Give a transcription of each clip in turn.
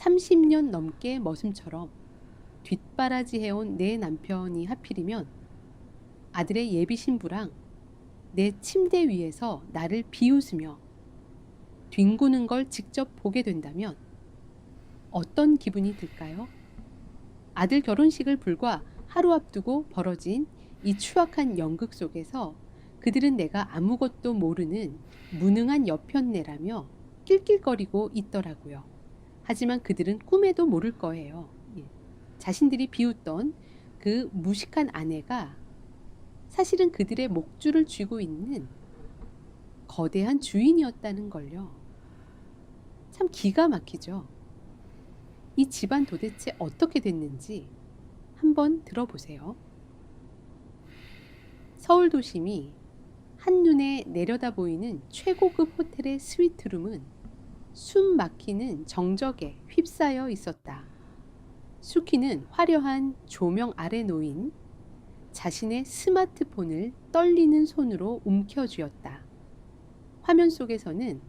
30년 넘게 머슴처럼 뒷바라지해온 내 남편이 하필이면 아들의 예비 신부랑 내 침대 위에서 나를 비웃으며 뒹구는 걸 직접 보게 된다면 어떤 기분이 들까요? 아들 결혼식을 불과 하루 앞두고 벌어진 이 추악한 연극 속에서 그들은 내가 아무것도 모르는 무능한 여편네라며 낄낄거리고 있더라고요. 하지만 그들은 꿈에도 모를 거예요. 예. 자신들이 비웃던 그 무식한 아내가 사실은 그들의 목줄을 쥐고 있는 거대한 주인이었다는 걸요. 참 기가 막히죠. 이 집안 도대체 어떻게 됐는지 한번 들어보세요. 서울 도심이 한눈에 내려다 보이는 최고급 호텔의 스위트룸은 숨 막히는 정적에 휩싸여 있었다. 수키는 화려한 조명 아래 놓인 자신의 스마트폰을 떨리는 손으로 움켜쥐었다. 화면 속에서는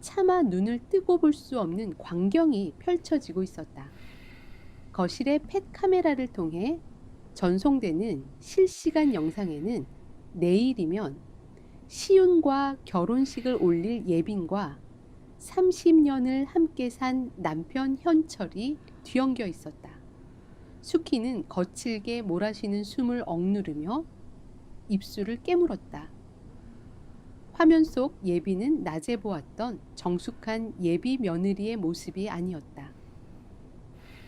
차마 눈을 뜨고 볼 수 없는 광경이 펼쳐지고 있었다. 거실의 펫 카메라를 통해 전송되는 실시간 영상에는 내일이면 시윤과 결혼식을 올릴 예빈과 30년을 함께 산 남편 현철이 뒤엉겨 있었다. 수키는 거칠게 몰아쉬는 숨을 억누르며 입술을 깨물었다. 화면 속 예비는 낮에 보았던 정숙한 예비 며느리의 모습이 아니었다.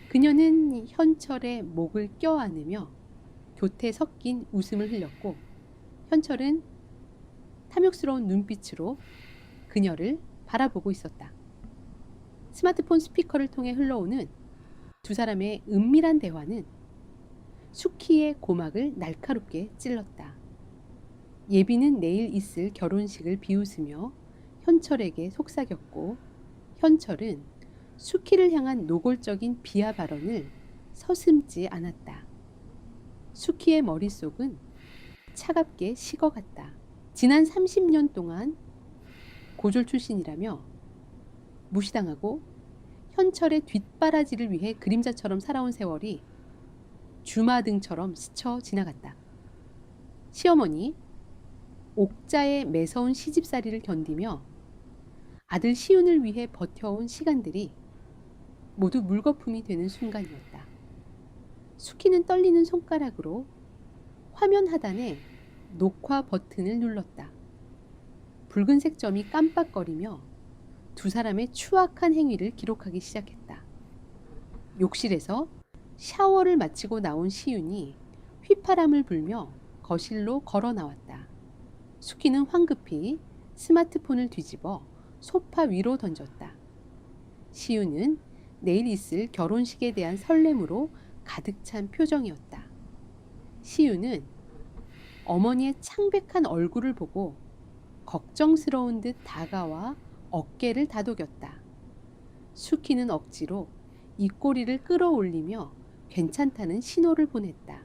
그녀는 현철의 목을 껴안으며 교태 섞인 웃음을 흘렸고 현철은 탐욕스러운 눈빛으로 그녀를 바라보고 있었다. 스마트폰 스피커를 통해 흘러오는 두 사람의 은밀한 대화는 수키의 고막을 날카롭게 찔렀다. 예비는 내일 있을 결혼식을 비웃으며 현철에게 속삭였고 현철은 수키를 향한 노골적인 비하 발언을 서슴지 않았다. 수키의 머릿속은 차갑게 식어갔다. 지난 30년 동안 고졸 출신이라며 무시당하고 현철의 뒷바라지를 위해 그림자처럼 살아온 세월이 주마등처럼 스쳐 지나갔다. 시어머니, 옥자의 매서운 시집살이를 견디며 아들 시윤을 위해 버텨온 시간들이 모두 물거품이 되는 순간이었다. 수키는 떨리는 손가락으로 화면 하단에 녹화 버튼을 눌렀다. 붉은색 점이 깜빡거리며 두 사람의 추악한 행위를 기록하기 시작했다. 욕실에서 샤워를 마치고 나온 시윤이 휘파람을 불며 거실로 걸어 나왔다. 수키는 황급히 스마트폰을 뒤집어 소파 위로 던졌다. 시윤은 내일 있을 결혼식에 대한 설렘으로 가득 찬 표정이었다. 시윤은 어머니의 창백한 얼굴을 보고 걱정스러운 듯 다가와 어깨를 다독였다. 수키는 억지로 입꼬리를 끌어올리며 괜찮다는 신호를 보냈다.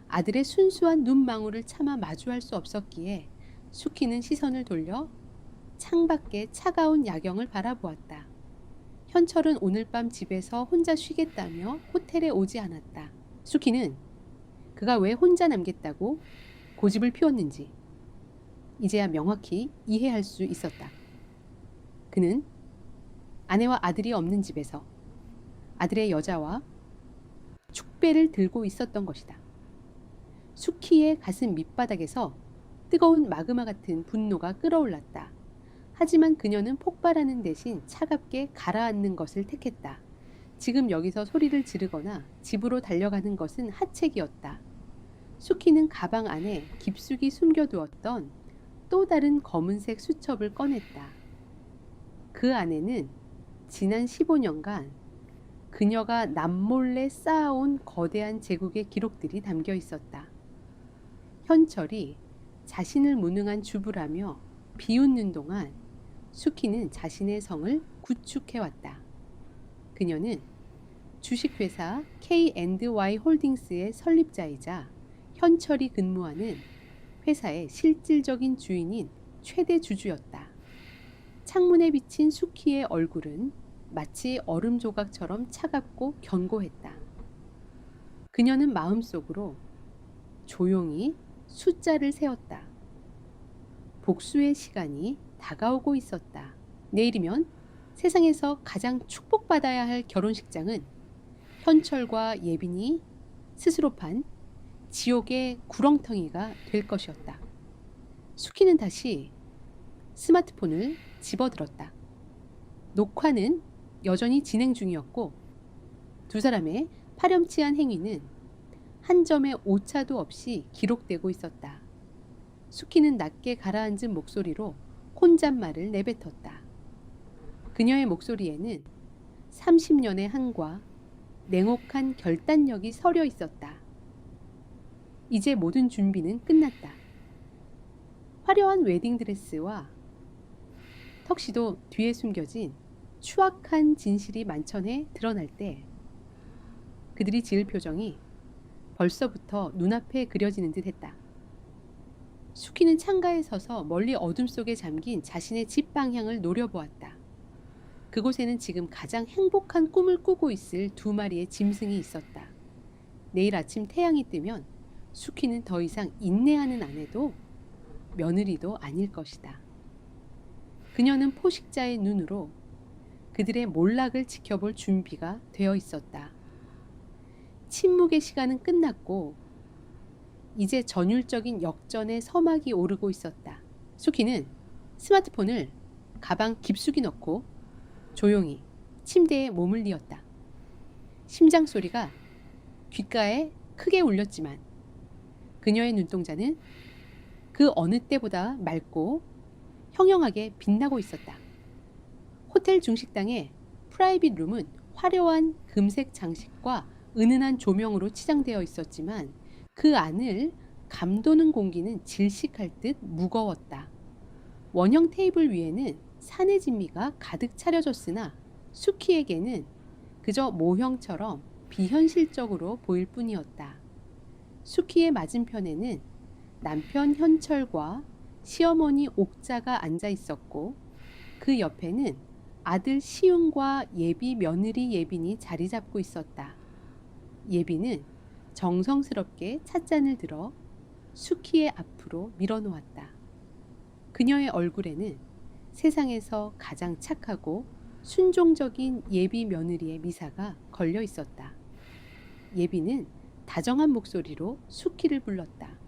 아들의 순수한 눈망울을 차마 마주할 수 없었기에 수키는 시선을 돌려 창밖의 차가운 야경을 바라보았다. 현철은 오늘 밤 집에서 혼자 쉬겠다며 호텔에 오지 않았다. 수키는 그가 왜 혼자 남겠다고 고집을 피웠는지 이제야 명확히 이해할 수 있었다. 그는 아내와 아들이 없는 집에서 아들의 여자와 축배를 들고 있었던 것이다. 수키의 가슴 밑바닥에서 뜨거운 마그마 같은 분노가 끓어올랐다. 하지만 그녀는 폭발하는 대신 차갑게 가라앉는 것을 택했다. 지금 여기서 소리를 지르거나 집으로 달려가는 것은 하책이었다. 수키는 가방 안에 깊숙이 숨겨두었던 또 다른 검은색 수첩을 꺼냈다. 그 안에는 지난 15년간 그녀가 남몰래 쌓아온 거대한 제국의 기록들이 담겨 있었다. 현철이 자신을 무능한 주부라며 비웃는 동안 수키는 자신의 성을 구축해왔다. 그녀는 주식회사 K&Y 홀딩스의 설립자이자 현철이 근무하는 회사의 실질적인 주인인 최대 주주였다. 창문에 비친 수키의 얼굴은 마치 얼음 조각처럼 차갑고 견고했다. 그녀는 마음속으로 조용히 숫자를 세었다. 복수의 시간이 다가오고 있었다. 내일이면 세상에서 가장 축복받아야 할 결혼식장은 현철과 예빈이 스스로 판 지옥의 구렁텅이가 될 것이었다. 수키는 다시 스마트폰을 집어들었다. 녹화는 여전히 진행 중이었고 두 사람의 파렴치한 행위는 한 점의 오차도 없이 기록되고 있었다. 수키는 낮게 가라앉은 목소리로 혼잣말을 내뱉었다. 그녀의 목소리에는 30년의 한과 냉혹한 결단력이 서려 있었다. 이제 모든 준비는 끝났다. 화려한 웨딩드레스와 턱시도 뒤에 숨겨진 추악한 진실이 만천해 드러날 때 그들이 지을 표정이 벌써부터 눈앞에 그려지는 듯 했다. 수키는 창가에 서서 멀리 어둠 속에 잠긴 자신의 집 방향을 노려보았다. 그곳에는 지금 가장 행복한 꿈을 꾸고 있을 두 마리의 짐승이 있었다. 내일 아침 태양이 뜨면 수키는 더 이상 인내하는 아내도 며느리도 아닐 것이다. 그녀는 포식자의 눈으로 그들의 몰락을 지켜볼 준비가 되어 있었다. 침묵의 시간은 끝났고 이제 전율적인 역전의 서막이 오르고 있었다. 수키는 스마트폰을 가방 깊숙이 넣고 조용히 침대에 몸을 뉘었다. 심장 소리가 귓가에 크게 울렸지만 그녀의 눈동자는 그 어느 때보다 맑고 형형하게 빛나고 있었다. 호텔 중식당의 프라이빗 룸은 화려한 금색 장식과 은은한 조명으로 치장되어 있었지만 그 안을 감도는 공기는 질식할 듯 무거웠다. 원형 테이블 위에는 산의 진미가 가득 차려졌으나 수키에게는 그저 모형처럼 비현실적으로 보일 뿐이었다. 수키의 맞은편에는 남편 현철과 시어머니 옥자가 앉아 있었고 그 옆에는 아들 시윤과 예비 며느리 예빈이 자리 잡고 있었다. 예빈은 정성스럽게 찻잔을 들어 수키의 앞으로 밀어놓았다. 그녀의 얼굴에는 세상에서 가장 착하고 순종적인 예비 며느리의 미사가 걸려 있었다. 예빈은 다정한 목소리로 수키를 불렀다.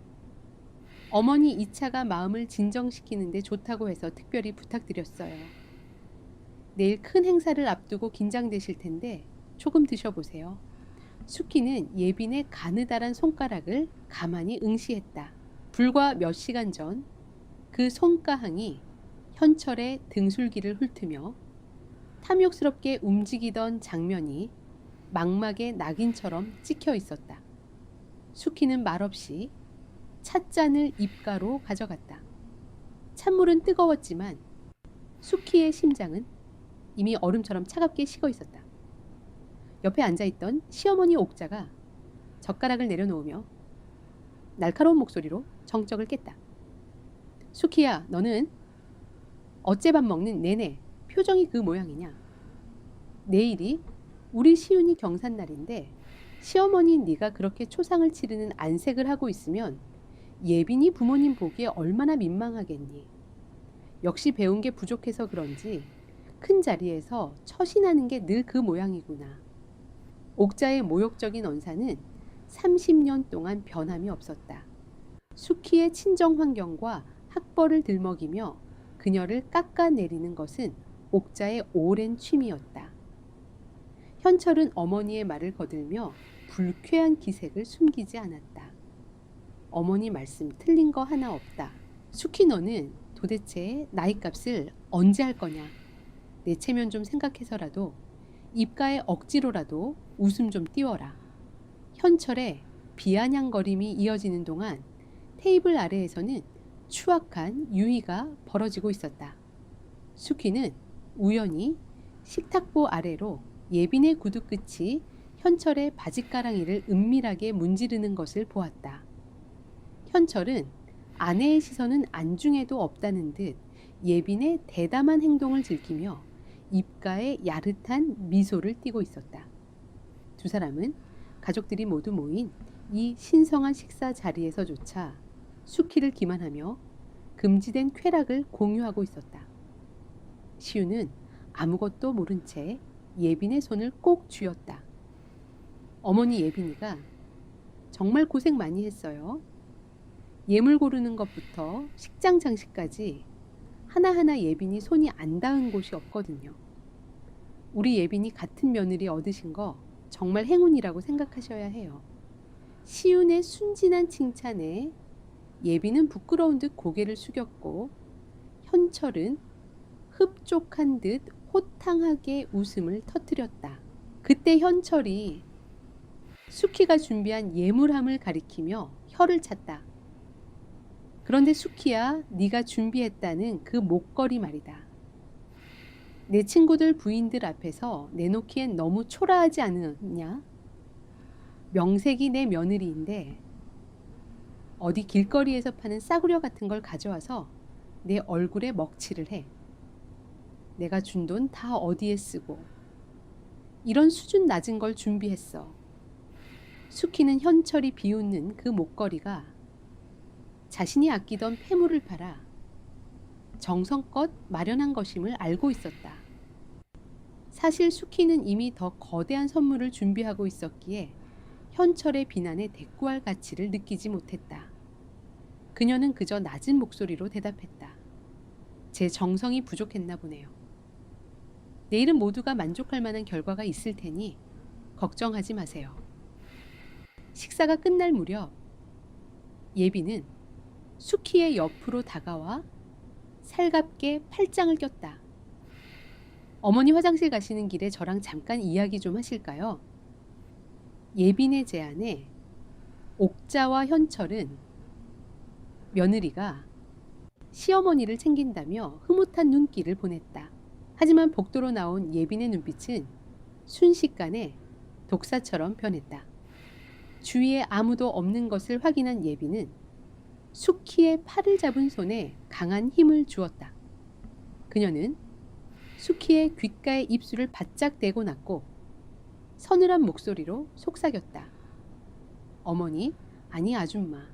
어머니 이 차가 마음을 진정시키는데 좋다고 해서 특별히 부탁드렸어요. 내일 큰 행사를 앞두고 긴장되실 텐데 조금 드셔보세요. 수키는 예빈의 가느다란 손가락을 가만히 응시했다. 불과 몇 시간 전 그 손가항이 현철의 등술기를 훑으며 탐욕스럽게 움직이던 장면이 망막의 낙인처럼 찍혀 있었다. 수키는 말없이 찻잔을 입가로 가져갔다. 찬물은 뜨거웠지만 수키의 심장은 이미 얼음처럼 차갑게 식어 있었다. 옆에 앉아있던 시어머니 옥자가 젓가락을 내려놓으며 날카로운 목소리로 정적을 깼다. 수키야, 너는 어째 밥 먹는 내내 표정이 그 모양이냐? 내일이 우리 시윤이 경산날인데 시어머니 네가 그렇게 초상을 치르는 안색을 하고 있으면 예빈이 부모님 보기에 얼마나 민망하겠니? 역시 배운 게 부족해서 그런지 큰 자리에서 처신하는 게 늘 그 모양이구나. 옥자의 모욕적인 언사는 30년 동안 변함이 없었다. 수키의 친정 환경과 학벌을 들먹이며 그녀를 깎아내리는 것은 옥자의 오랜 취미였다. 현철은 어머니의 말을 거들며 불쾌한 기색을 숨기지 않았다. 어머니 말씀 틀린 거 하나 없다. 수키 너는 도대체 나이값을 언제 할 거냐? 내 체면 좀 생각해서라도 입가에 억지로라도 웃음 좀 띄워라. 현철의 비아냥거림이 이어지는 동안 테이블 아래에서는 추악한 유의가 벌어지고 있었다. 수키는 우연히 식탁보 아래로 예빈의 구두 끝이 현철의 바지가랑이를 은밀하게 문지르는 것을 보았다. 현철은 아내의 시선은 안중에도 없다는 듯 예빈의 대담한 행동을 즐기며 입가에 야릇한 미소를 띠고 있었다. 두 사람은 가족들이 모두 모인 이 신성한 식사 자리에서조차 수키를 기만하며 금지된 쾌락을 공유하고 있었다. 시우는 아무것도 모른 채 예빈의 손을 꼭 쥐었다. 어머니 예빈이가 정말 고생 많이 했어요. 예물 고르는 것부터 식장 장식까지 하나하나 예빈이 손이 안 닿은 곳이 없거든요. 우리 예빈이 같은 며느리 얻으신 거 정말 행운이라고 생각하셔야 해요. 시운의 순진한 칭찬에 예빈은 부끄러운 듯 고개를 숙였고 현철은 흡족한 듯 호탕하게 웃음을 터뜨렸다. 그때 현철이 수키가 준비한 예물함을 가리키며 혀를 찼다. 그런데 수키야, 네가 준비했다는 그 목걸이 말이다. 내 친구들 부인들 앞에서 내놓기엔 너무 초라하지 않느냐? 명색이 내 며느리인데 어디 길거리에서 파는 싸구려 같은 걸 가져와서 내 얼굴에 먹칠을 해. 내가 준 돈 다 어디에 쓰고 이런 수준 낮은 걸 준비했어. 수키는 현철이 비웃는 그 목걸이가 자신이 아끼던 폐물을 팔아 정성껏 마련한 것임을 알고 있었다. 사실 수키는 이미 더 거대한 선물을 준비하고 있었기에 현철의 비난에 대꾸할 가치를 느끼지 못했다. 그녀는 그저 낮은 목소리로 대답했다. 제 정성이 부족했나 보네요. 내일은 모두가 만족할 만한 결과가 있을 테니 걱정하지 마세요. 식사가 끝날 무렵 예빈은 수키의 옆으로 다가와 살갑게 팔짱을 꼈다. 어머니 화장실 가시는 길에 저랑 잠깐 이야기 좀 하실까요? 예빈의 제안에 옥자와 현철은 며느리가 시어머니를 챙긴다며 흐뭇한 눈길을 보냈다. 하지만 복도로 나온 예빈의 눈빛은 순식간에 독사처럼 변했다. 주위에 아무도 없는 것을 확인한 예빈은 수키의 팔을 잡은 손에 강한 힘을 주었다. 그녀는 수키의 귓가에 입술을 바짝 대고 났고 서늘한 목소리로 속삭였다. 어머니, 아니 아줌마.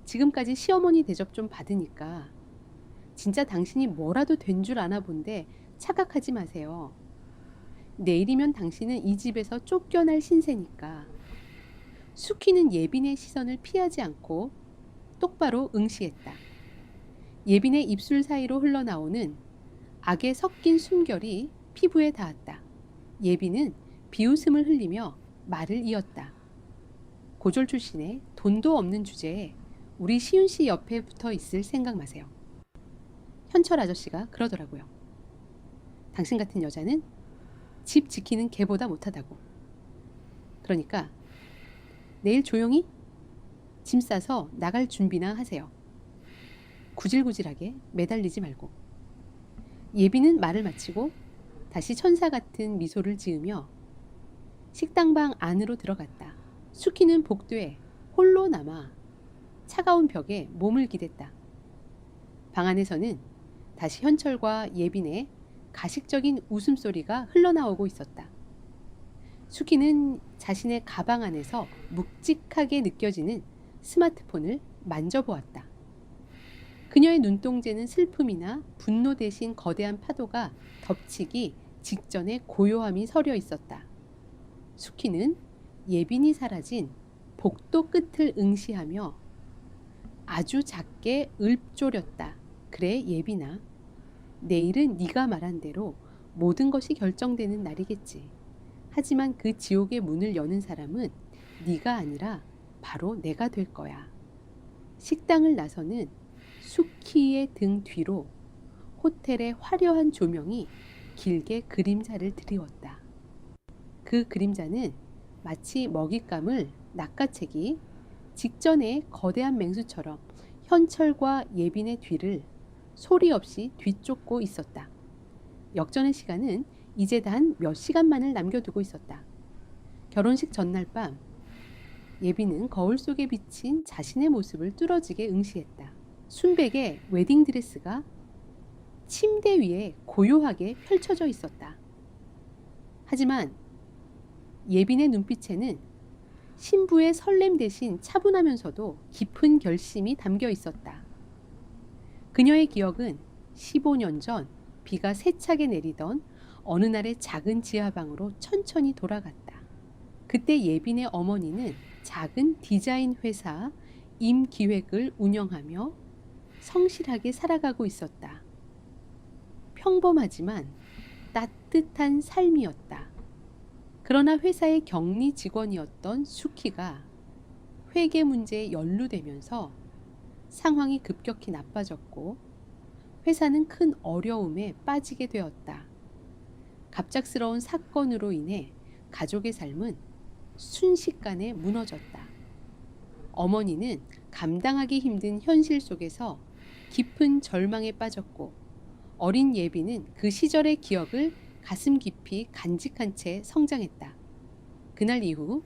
지금까지 시어머니 대접 좀 받으니까 진짜 당신이 뭐라도 된 줄 아나 본데 착각하지 마세요. 내일이면 당신은 이 집에서 쫓겨날 신세니까. 수키는 예빈의 시선을 피하지 않고 똑바로 응시했다. 예빈의 입술 사이로 흘러나오는 악에 섞인 숨결이 피부에 닿았다. 예빈은 비웃음을 흘리며 말을 이었다. 고졸 출신의 돈도 없는 주제에 우리 시윤 씨 옆에 붙어 있을 생각 마세요. 현철 아저씨가 그러더라고요. 당신 같은 여자는 집 지키는 개보다 못하다고. 그러니까 내일 조용히 짐 싸서 나갈 준비나 하세요. 구질구질하게 매달리지 말고. 예빈은 말을 마치고 다시 천사 같은 미소를 지으며 식당방 안으로 들어갔다. 수키는 복도에 홀로 남아 차가운 벽에 몸을 기댔다. 방 안에서는 다시 현철과 예빈의 가식적인 웃음소리가 흘러나오고 있었다. 수키는 자신의 가방 안에서 묵직하게 느껴지는 스마트폰을 만져보았다. 그녀의 눈동자는 슬픔이나 분노 대신 거대한 파도가 덮치기 직전에 고요함이 서려 있었다. 수키는 예빈이 사라진 복도 끝을 응시하며 아주 작게 읊조렸다. 그래 예빈아, 내일은 네가 말한 대로 모든 것이 결정되는 날이겠지. 하지만 그 지옥의 문을 여는 사람은 네가 아니라 바로 내가 될 거야. 식당을 나서는 수키의 등 뒤로 호텔의 화려한 조명이 길게 그림자를 드리웠다. 그 그림자는 마치 먹잇감을 낚아채기 직전의 거대한 맹수처럼 현철과 예빈의 뒤를 소리 없이 뒤쫓고 있었다. 역전의 시간은 이제 단 몇 시간만을 남겨두고 있었다. 결혼식 전날 밤 예빈은 거울 속에 비친 자신의 모습을 뚫어지게 응시했다. 순백의 웨딩드레스가 침대 위에 고요하게 펼쳐져 있었다. 하지만 예빈의 눈빛에는 신부의 설렘 대신 차분하면서도 깊은 결심이 담겨 있었다. 그녀의 기억은 15년 전 비가 세차게 내리던 어느 날의 작은 지하방으로 천천히 돌아갔다. 그때 예빈의 어머니는 작은 디자인 회사 임기획을 운영하며 성실하게 살아가고 있었다. 평범하지만 따뜻한 삶이었다. 그러나 회사의 격리 직원이었던 수키가 회계 문제에 연루되면서 상황이 급격히 나빠졌고 회사는 큰 어려움에 빠지게 되었다. 갑작스러운 사건으로 인해 가족의 삶은 순식간에 무너졌다. 어머니는 감당하기 힘든 현실 속에서 깊은 절망에 빠졌고 어린 예빈은 그 시절의 기억을 가슴 깊이 간직한 채 성장했다. 그날 이후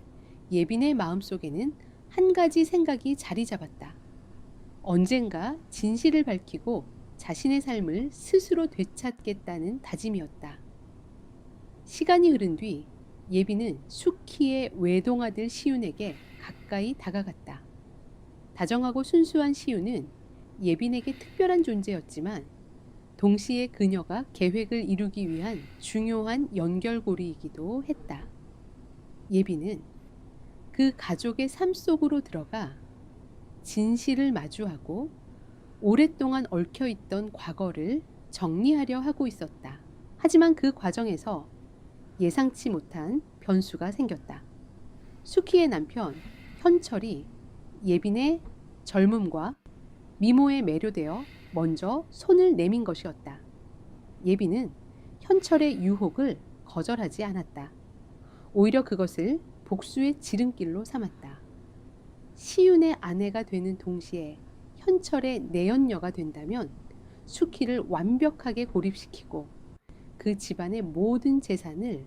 예빈의 마음속에는 한 가지 생각이 자리 잡았다. 언젠가 진실을 밝히고 자신의 삶을 스스로 되찾겠다는 다짐이었다. 시간이 흐른 뒤 예빈은 수키의 외동아들 시윤에게 가까이 다가갔다. 다정하고 순수한 시윤은 예빈에게 특별한 존재였지만 동시에 그녀가 계획을 이루기 위한 중요한 연결고리이기도 했다. 예빈은 그 가족의 삶 속으로 들어가 진실을 마주하고 오랫동안 얽혀있던 과거를 정리하려 하고 있었다. 하지만 그 과정에서 예상치 못한 변수가 생겼다. 수키의 남편 현철이 예빈의 젊음과 미모에 매료되어 먼저 손을 내민 것이었다. 예빈은 현철의 유혹을 거절하지 않았다. 오히려 그것을 복수의 지름길로 삼았다. 시윤의 아내가 되는 동시에 현철의 내연녀가 된다면 수키를 완벽하게 고립시키고 그 집안의 모든 재산을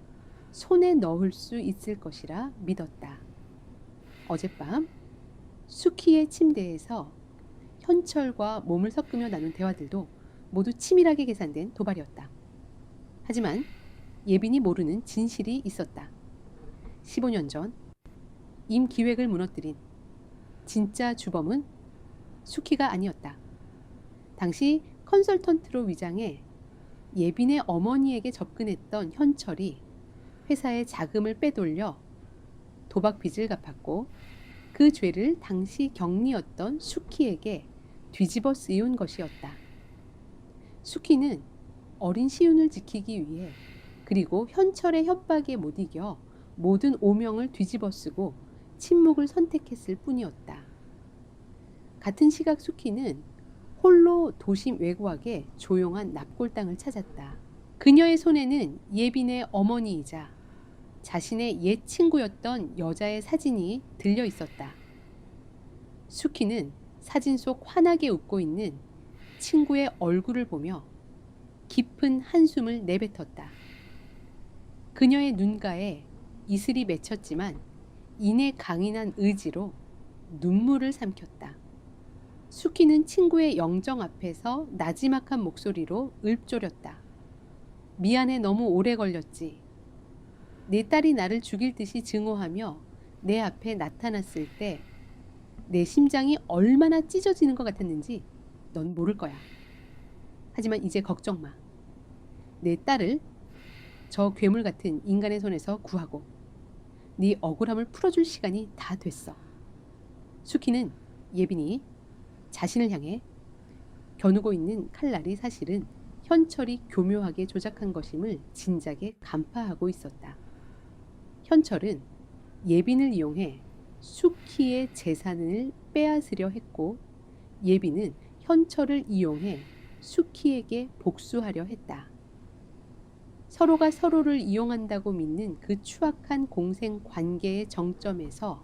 손에 넣을 수 있을 것이라 믿었다. 어젯밤 수키의 침대에서 현철과 몸을 섞으며 나눈 대화들도 모두 치밀하게 계산된 도발이었다. 하지만 예빈이 모르는 진실이 있었다. 15년 전 임기획을 무너뜨린 진짜 주범은 수키가 아니었다. 당시 컨설턴트로 위장해 예빈의 어머니에게 접근했던 현철이 회사의 자금을 빼돌려 도박 빚을 갚았고 그 죄를 당시 격리였던 수키에게 뒤집어 쓰이운 것이었다. 수키는 어린 시윤을 지키기 위해 그리고 현철의 협박에 못 이겨 모든 오명을 뒤집어 쓰고 침묵을 선택했을 뿐이었다. 같은 시각 수키는 홀로 도심 외곽에 조용한 납골당을 찾았다. 그녀의 손에는 예빈의 어머니이자 자신의 옛 친구였던 여자의 사진이 들려 있었다. 수키는 사진 속 환하게 웃고 있는 친구의 얼굴을 보며 깊은 한숨을 내뱉었다. 그녀의 눈가에 이슬이 맺혔지만 이내 강인한 의지로 눈물을 삼켰다. 수키는 친구의 영정 앞에서 나지막한 목소리로 읊조렸다. 미안해, 너무 오래 걸렸지. 내 딸이 나를 죽일 듯이 증오하며 내 앞에 나타났을 때 내 심장이 얼마나 찢어지는 것 같았는지 넌 모를 거야. 하지만 이제 걱정 마. 내 딸을 저 괴물 같은 인간의 손에서 구하고 네 억울함을 풀어줄 시간이 다 됐어. 수키는 예빈이 자신을 향해 겨누고 있는 칼날이 사실은 현철이 교묘하게 조작한 것임을 진작에 간파하고 있었다. 현철은 예빈을 이용해 수키의 재산을 빼앗으려 했고 예빈은 현철을 이용해 수키에게 복수하려 했다. 서로가 서로를 이용한다고 믿는 그 추악한 공생 관계의 정점에서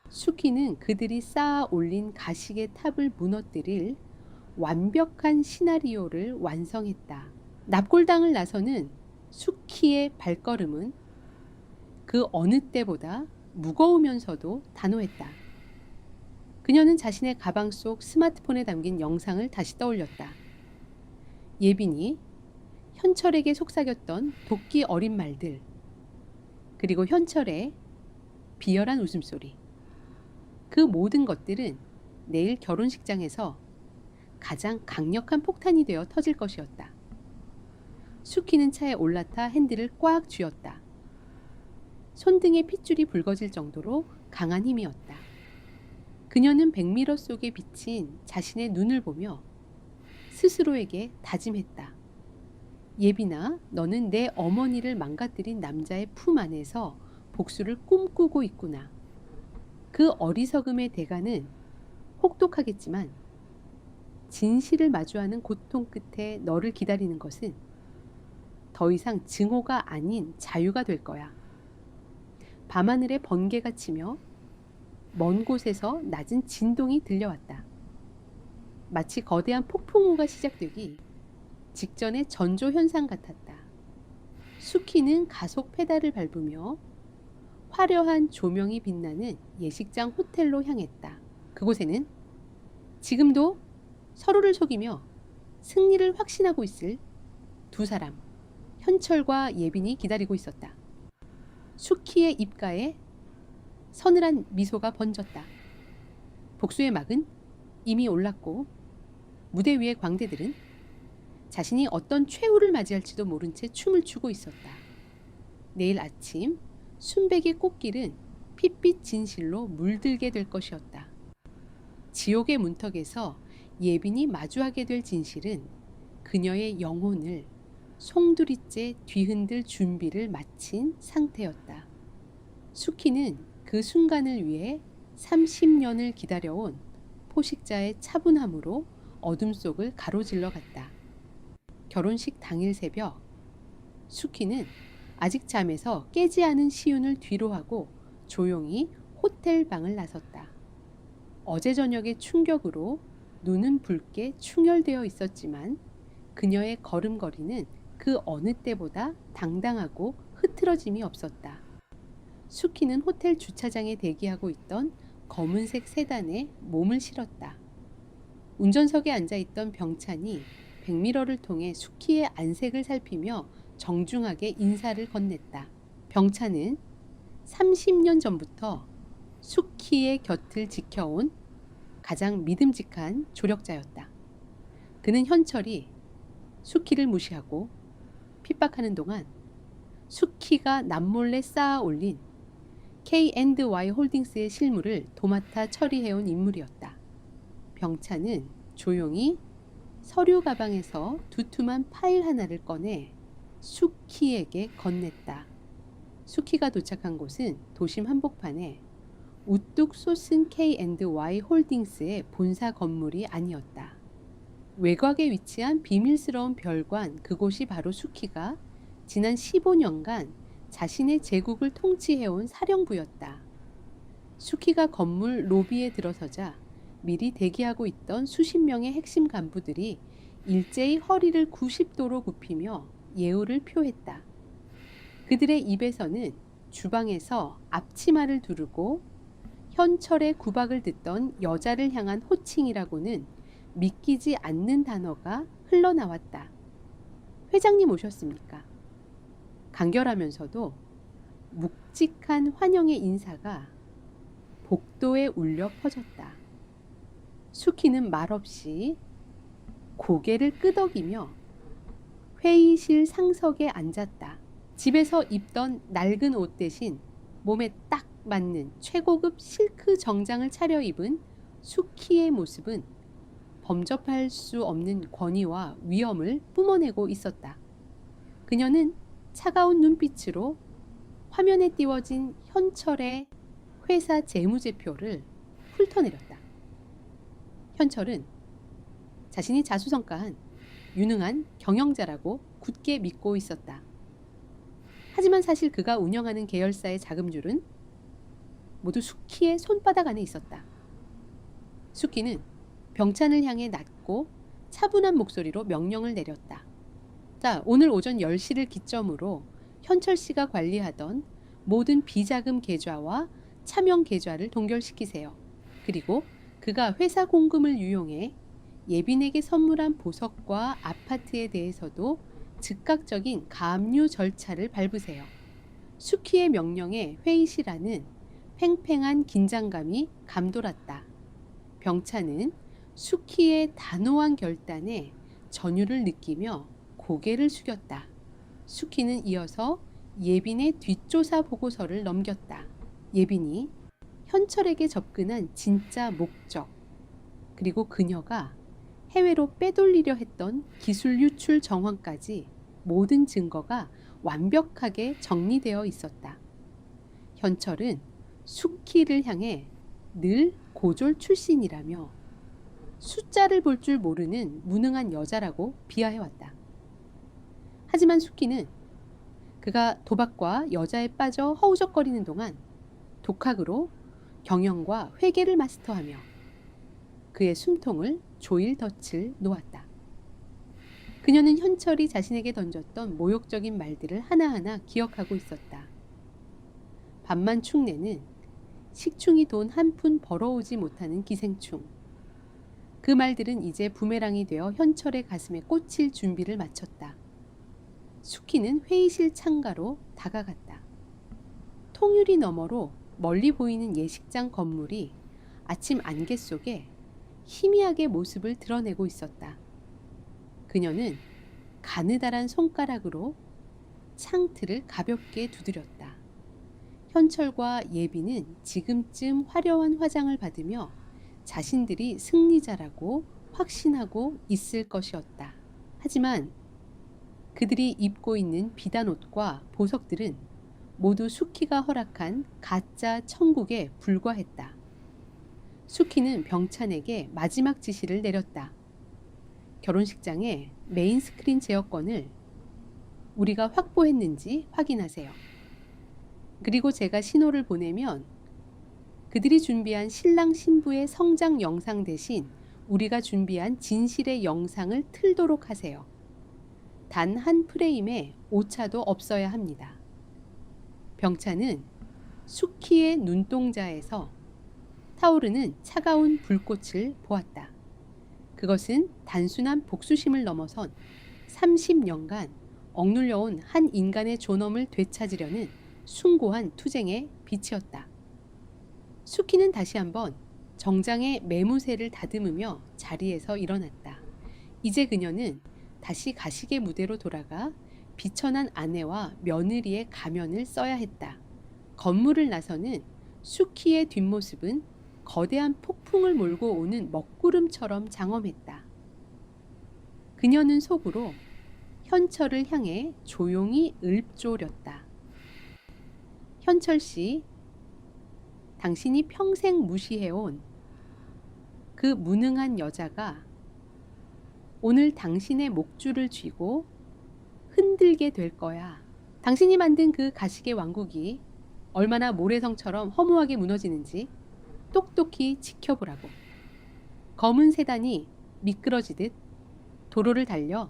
수키는 그들이 쌓아 올린 가식의 탑을 무너뜨릴 완벽한 시나리오를 완성했다. 납골당을 나서는 수키의 발걸음은 그 어느 때보다 무거우면서도 단호했다. 그녀는 자신의 가방 속 스마트폰에 담긴 영상을 다시 떠올렸다. 예빈이 현철에게 속삭였던 도끼 어린 말들, 그리고 현철의 비열한 웃음소리. 그 모든 것들은 내일 결혼식장에서 가장 강력한 폭탄이 되어 터질 것이었다. 수키는 차에 올라타 핸들을 꽉 쥐었다. 손등에 핏줄이 붉어질 정도로 강한 힘이었다. 그녀는 백미러 속에 비친 자신의 눈을 보며 스스로에게 다짐했다. 예빈아, 너는 내 어머니를 망가뜨린 남자의 품 안에서 복수를 꿈꾸고 있구나. 그 어리석음의 대가는 혹독하겠지만 진실을 마주하는 고통 끝에 너를 기다리는 것은 더 이상 증오가 아닌 자유가 될 거야. 밤하늘에 번개가 치며 먼 곳에서 낮은 진동이 들려왔다. 마치 거대한 폭풍우가 시작되기 직전의 전조 현상 같았다. 수키는 가속 페달을 밟으며 화려한 조명이 빛나는 예식장 호텔로 향했다. 그곳에는 지금도 서로를 속이며 승리를 확신하고 있을 두 사람, 현철과 예빈이 기다리고 있었다. 수키의 입가에 서늘한 미소가 번졌다. 복수의 막은 이미 올랐고 무대 위의 광대들은 자신이 어떤 최후를 맞이할지도 모른 채 춤을 추고 있었다. 내일 아침 순백의 꽃길은 핏빛 진실로 물들게 될 것이었다. 지옥의 문턱에서 예빈이 마주하게 될 진실은 그녀의 영혼을 송두리째 뒤흔들 준비를 마친 상태였다. 수키는 그 순간을 위해 30년을 기다려온 포식자의 차분함으로 어둠 속을 가로질러 갔다. 결혼식 당일 새벽, 수키는 아직 잠에서 깨지 않은 시윤을 뒤로하고 조용히 호텔 방을 나섰다. 어제 저녁의 충격으로 눈은 붉게 충혈되어 있었지만 그녀의 걸음걸이는 그 어느 때보다 당당하고 흐트러짐이 없었다. 수키는 호텔 주차장에 대기하고 있던 검은색 세단에 몸을 실었다. 운전석에 앉아있던 병찬이 백미러를 통해 수키의 안색을 살피며 정중하게 인사를 건넸다. 병찬은 30년 전부터 수키의 곁을 지켜온 가장 믿음직한 조력자였다. 그는 현철이 수키를 무시하고 핍박하는 동안 수키가 남몰래 쌓아 올린 K&Y 홀딩스의 실무를 도맡아 처리해온 인물이었다. 병찬은 조용히 서류 가방에서 두툼한 파일 하나를 꺼내 수키에게 건넸다. 수키가 도착한 곳은 도심 한복판에 우뚝 솟은 K&Y 홀딩스의 본사 건물이 아니었다. 외곽에 위치한 비밀스러운 별관, 그곳이 바로 수키가 지난 15년간 자신의 제국을 통치해온 사령부였다. 수키가 건물 로비에 들어서자 미리 대기하고 있던 수십 명의 핵심 간부들이 일제히 허리를 90도로 굽히며 예우를 표했다. 그들의 입에서는 주방에서 앞치마를 두르고 현철의 구박을 듣던 여자를 향한 호칭이라고는 믿기지 않는 단어가 흘러나왔다. 회장님 오셨습니까? 간결하면서도 묵직한 환영의 인사가 복도에 울려 퍼졌다. 수키는 말없이 고개를 끄덕이며 회의실 상석에 앉았다. 집에서 입던 낡은 옷 대신 몸에 딱 맞는 최고급 실크 정장을 차려입은 수키의 모습은 범접할 수 없는 권위와 위엄을 뿜어내고 있었다. 그녀는 차가운 눈빛으로 화면에 띄워진 현철의 회사 재무제표를 훑어내렸다. 현철은 자신이 자수성가한 유능한 경영자라고 굳게 믿고 있었다. 하지만 사실 그가 운영하는 계열사의 자금줄은 모두 수키의 손바닥 안에 있었다. 수키는 병찬을 향해 낮고 차분한 목소리로 명령을 내렸다. 자, 오늘 오전 10시를 기점으로 현철 씨가 관리하던 모든 비자금 계좌와 차명 계좌를 동결시키세요. 그리고 그가 회사 공금을 유용해 예빈에게 선물한 보석과 아파트에 대해서도 즉각적인 가압류 절차를 밟으세요. 수키의 명령에 회의시라는 팽팽한 긴장감이 감돌았다. 병찬은 수키의 단호한 결단에 전율을 느끼며 고개를 숙였다. 수키는 이어서 예빈의 뒷조사 보고서를 넘겼다. 예빈이 현철에게 접근한 진짜 목적, 그리고 그녀가 해외로 빼돌리려 했던 기술 유출 정황까지 모든 증거가 완벽하게 정리되어 있었다. 현철은 수키를 향해 늘 고졸 출신이라며 숫자를 볼 줄 모르는 무능한 여자라고 비하해왔다. 하지만 수키는 그가 도박과 여자에 빠져 허우적거리는 동안 독학으로 경영과 회계를 마스터하며 그의 숨통을 조일 덫을 놓았다. 그녀는 현철이 자신에게 던졌던 모욕적인 말들을 하나하나 기억하고 있었다. 밤만 축내는 식충이 돈 한 푼 벌어오지 못하는 기생충. 그 말들은 이제 부메랑이 되어 현철의 가슴에 꽂힐 준비를 마쳤다. 수키는 회의실 창가로 다가갔다. 통유리 너머로 멀리 보이는 예식장 건물이 아침 안개 속에 희미하게 모습을 드러내고 있었다. 그녀는 가느다란 손가락으로 창틀을 가볍게 두드렸다. 현철과 예빈은 지금쯤 화려한 화장을 받으며 자신들이 승리자라고 확신하고 있을 것이었다. 하지만 그들이 입고 있는 비단 옷과 보석들은 모두 수키가 허락한 가짜 천국에 불과했다. 수키는 병찬에게 마지막 지시를 내렸다. 결혼식장에 메인 스크린 제어권을 우리가 확보했는지 확인하세요. 그리고 제가 신호를 보내면 그들이 준비한 신랑 신부의 성장 영상 대신 우리가 준비한 진실의 영상을 틀도록 하세요. 단 한 프레임에 오차도 없어야 합니다. 병찬은 수키의 눈동자에서 타오르는 차가운 불꽃을 보았다. 그것은 단순한 복수심을 넘어선 30년간 억눌려온 한 인간의 존엄을 되찾으려는 숭고한 투쟁의 빛이었다. 수키는 다시 한번 정장의 매무새를 다듬으며 자리에서 일어났다. 이제 그녀는 다시 가식의 무대로 돌아가 비천한 아내와 며느리의 가면을 써야 했다. 건물을 나서는 수키의 뒷모습은 거대한 폭풍을 몰고 오는 먹구름처럼 장엄했다. 그녀는 속으로 현철을 향해 조용히 읊조렸다. 현철 씨, 당신이 평생 무시해온 그 무능한 여자가 오늘 당신의 목줄을 쥐고 흔들게 될 거야. 당신이 만든 그 가식의 왕국이 얼마나 모래성처럼 허무하게 무너지는지 똑똑히 지켜보라고. 검은 세단이 미끄러지듯 도로를 달려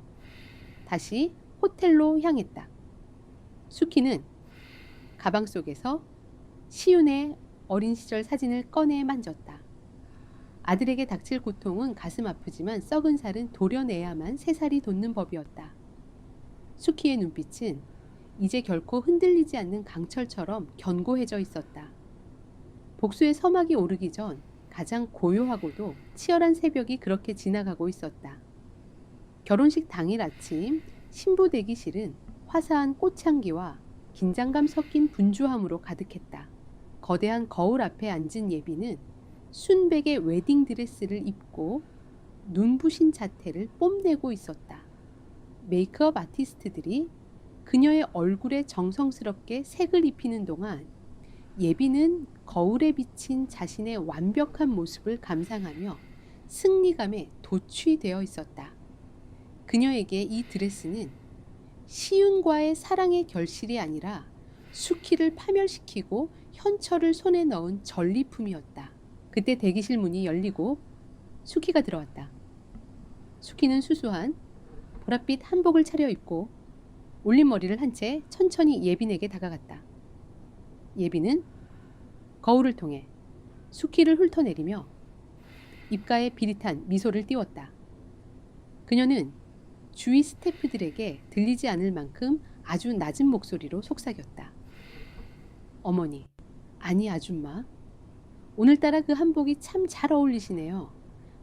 다시 호텔로 향했다. 수키는 가방 속에서 시윤의 어린 시절 사진을 꺼내 만졌다. 아들에게 닥칠 고통은 가슴 아프지만 썩은 살은 도려내야만 새살이 돋는 법이었다. 수키의 눈빛은 이제 결코 흔들리지 않는 강철처럼 견고해져 있었다. 복수의 서막이 오르기 전 가장 고요하고도 치열한 새벽이 그렇게 지나가고 있었다. 결혼식 당일 아침 신부 대기실은 화사한 꽃향기와 긴장감 섞인 분주함으로 가득했다. 거대한 거울 앞에 앉은 예비는 순백의 웨딩드레스를 입고 눈부신 자태를 뽐내고 있었다. 메이크업 아티스트들이 그녀의 얼굴에 정성스럽게 색을 입히는 동안 예비는 거울에 비친 자신의 완벽한 모습을 감상하며 승리감에 도취되어 있었다. 그녀에게 이 드레스는 시윤과의 사랑의 결실이 아니라 수키를 파멸시키고 현철을 손에 넣은 전리품이었다. 그때 대기실 문이 열리고 수키가 들어왔다. 수키는 수수한 보랏빛 한복을 차려입고 올린 머리를 한 채 천천히 예빈에게 다가갔다. 예빈은 거울을 통해 수키를 훑어내리며 입가에 비릿한 미소를 띄웠다. 그녀는 주위 스태프들에게 들리지 않을 만큼 아주 낮은 목소리로 속삭였다. 어머니, 아니 아줌마, 오늘따라 그 한복이 참 잘 어울리시네요.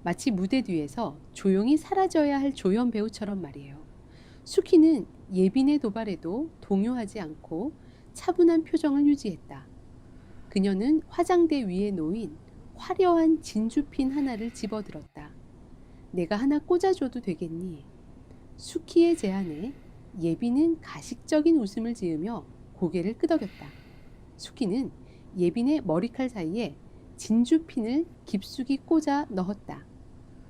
마치 무대 뒤에서 조용히 사라져야 할 조연 배우처럼 말이에요. 수키는 예빈의 도발에도 동요하지 않고 차분한 표정을 유지했다. 그녀는 화장대 위에 놓인 화려한 진주핀 하나를 집어들었다. 내가 하나 꽂아줘도 되겠니? 수키의 제안에 예빈은 가식적인 웃음을 지으며 고개를 끄덕였다. 수키는 예빈의 머리칼 사이에 진주핀을 깊숙이 꽂아 넣었다.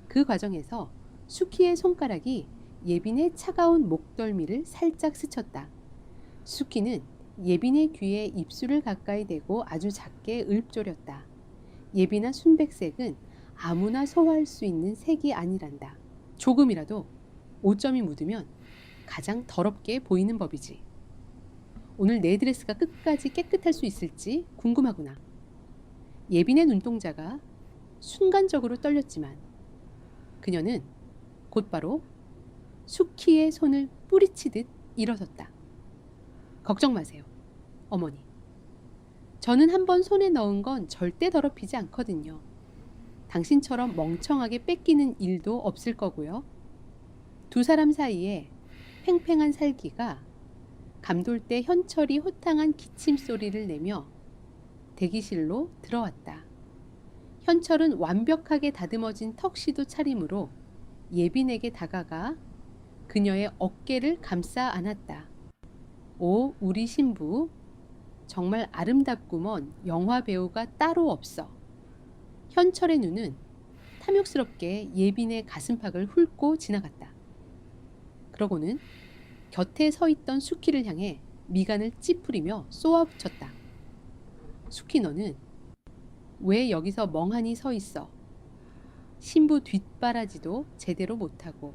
그 과정에서 수키의 손가락이 예빈의 차가운 목덜미를 살짝 스쳤다. 수키는 예빈의 귀에 입술을 가까이 대고 아주 작게 읊조렸다. 예빈아, 순백색은 아무나 소화할 수 있는 색이 아니란다. 조금이라도 오점이 묻으면 가장 더럽게 보이는 법이지. 오늘 내 드레스가 끝까지 깨끗할 수 있을지 궁금하구나. 예빈의 눈동자가 순간적으로 떨렸지만 그녀는 곧바로 수키의 손을 뿌리치듯 일어섰다. 걱정 마세요, 어머니. 저는 한번 손에 넣은 건 절대 더럽히지 않거든요. 당신처럼 멍청하게 뺏기는 일도 없을 거고요. 두 사람 사이에 팽팽한 살기가 감돌 때 현철이 호탕한 기침 소리를 내며 대기실로 들어왔다. 현철은 완벽하게 다듬어진 턱시도 차림으로 예빈에게 다가가 그녀의 어깨를 감싸 안았다. 오, 우리 신부, 정말 아름답구먼. 영화 배우가 따로 없어. 현철의 눈은 탐욕스럽게 예빈의 가슴팍을 훑고 지나갔다. 그러고는 곁에 서 있던 수키를 향해 미간을 찌푸리며 쏘아붙였다. 수키, 너는 왜 여기서 멍하니 서 있어? 신부 뒷바라지도 제대로 못하고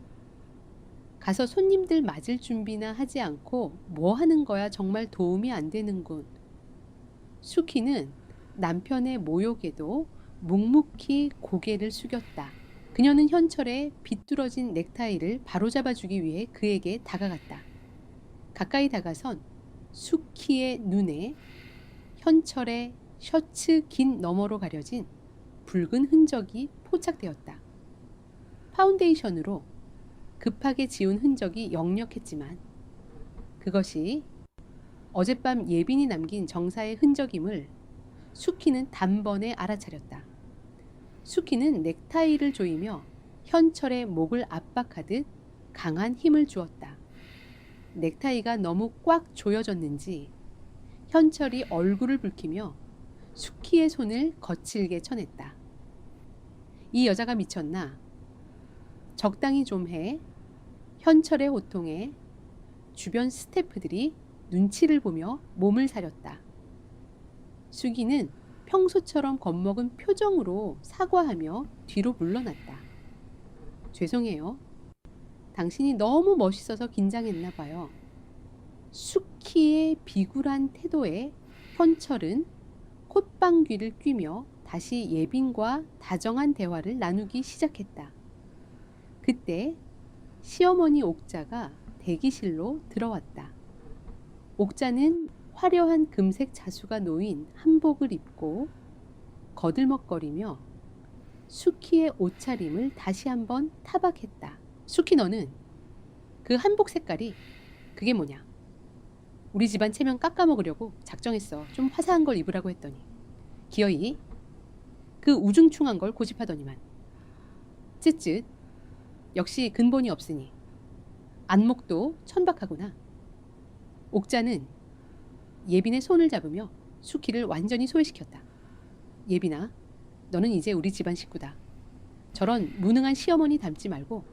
가서 손님들 맞을 준비나 하지 않고 뭐 하는 거야? 정말 도움이 안 되는군. 수키는 남편의 모욕에도 묵묵히 고개를 숙였다. 그녀는 현철의 비뚤어진 넥타이를 바로잡아주기 위해 그에게 다가갔다. 가까이 다가선 수키의 눈에 현철의 셔츠 긴 너머로 가려진 붉은 흔적이 포착되었다. 파운데이션으로 급하게 지운 흔적이 역력했지만 그것이 어젯밤 예빈이 남긴 정사의 흔적임을 수키는 단번에 알아차렸다. 수키는 넥타이를 조이며 현철의 목을 압박하듯 강한 힘을 주었다. 넥타이가 너무 꽉 조여졌는지 현철이 얼굴을 붉히며 수키의 손을 거칠게 쳐냈다. 이 여자가 미쳤나? 적당히 좀 해. 현철의 호통에 주변 스태프들이 눈치를 보며 몸을 사렸다. 수기는 평소처럼 겁먹은 표정으로 사과하며 뒤로 물러났다. 죄송해요. 당신이 너무 멋있어서 긴장했나 봐요. 수키의 비굴한 태도에 현철은 콧방귀를 뀌며 다시 예빈과 다정한 대화를 나누기 시작했다. 그때 시어머니 옥자가 대기실로 들어왔다. 옥자는 화려한 금색 자수가 놓인 한복을 입고 거들먹거리며 수키의 옷차림을 다시 한번 타박했다. 수키, 너는 그 한복 색깔이 그게 뭐냐? 우리 집안 체면 깎아먹으려고 작정했어. 좀 화사한 걸 입으라고 했더니 기어이 그 우중충한 걸 고집하더니만. 쯧쯧, 역시 근본이 없으니 안목도 천박하구나. 옥자는 예빈의 손을 잡으며 수키를 완전히 소외시켰다. 예빈아, 너는 이제 우리 집안 식구다. 저런 무능한 시어머니 닮지 말고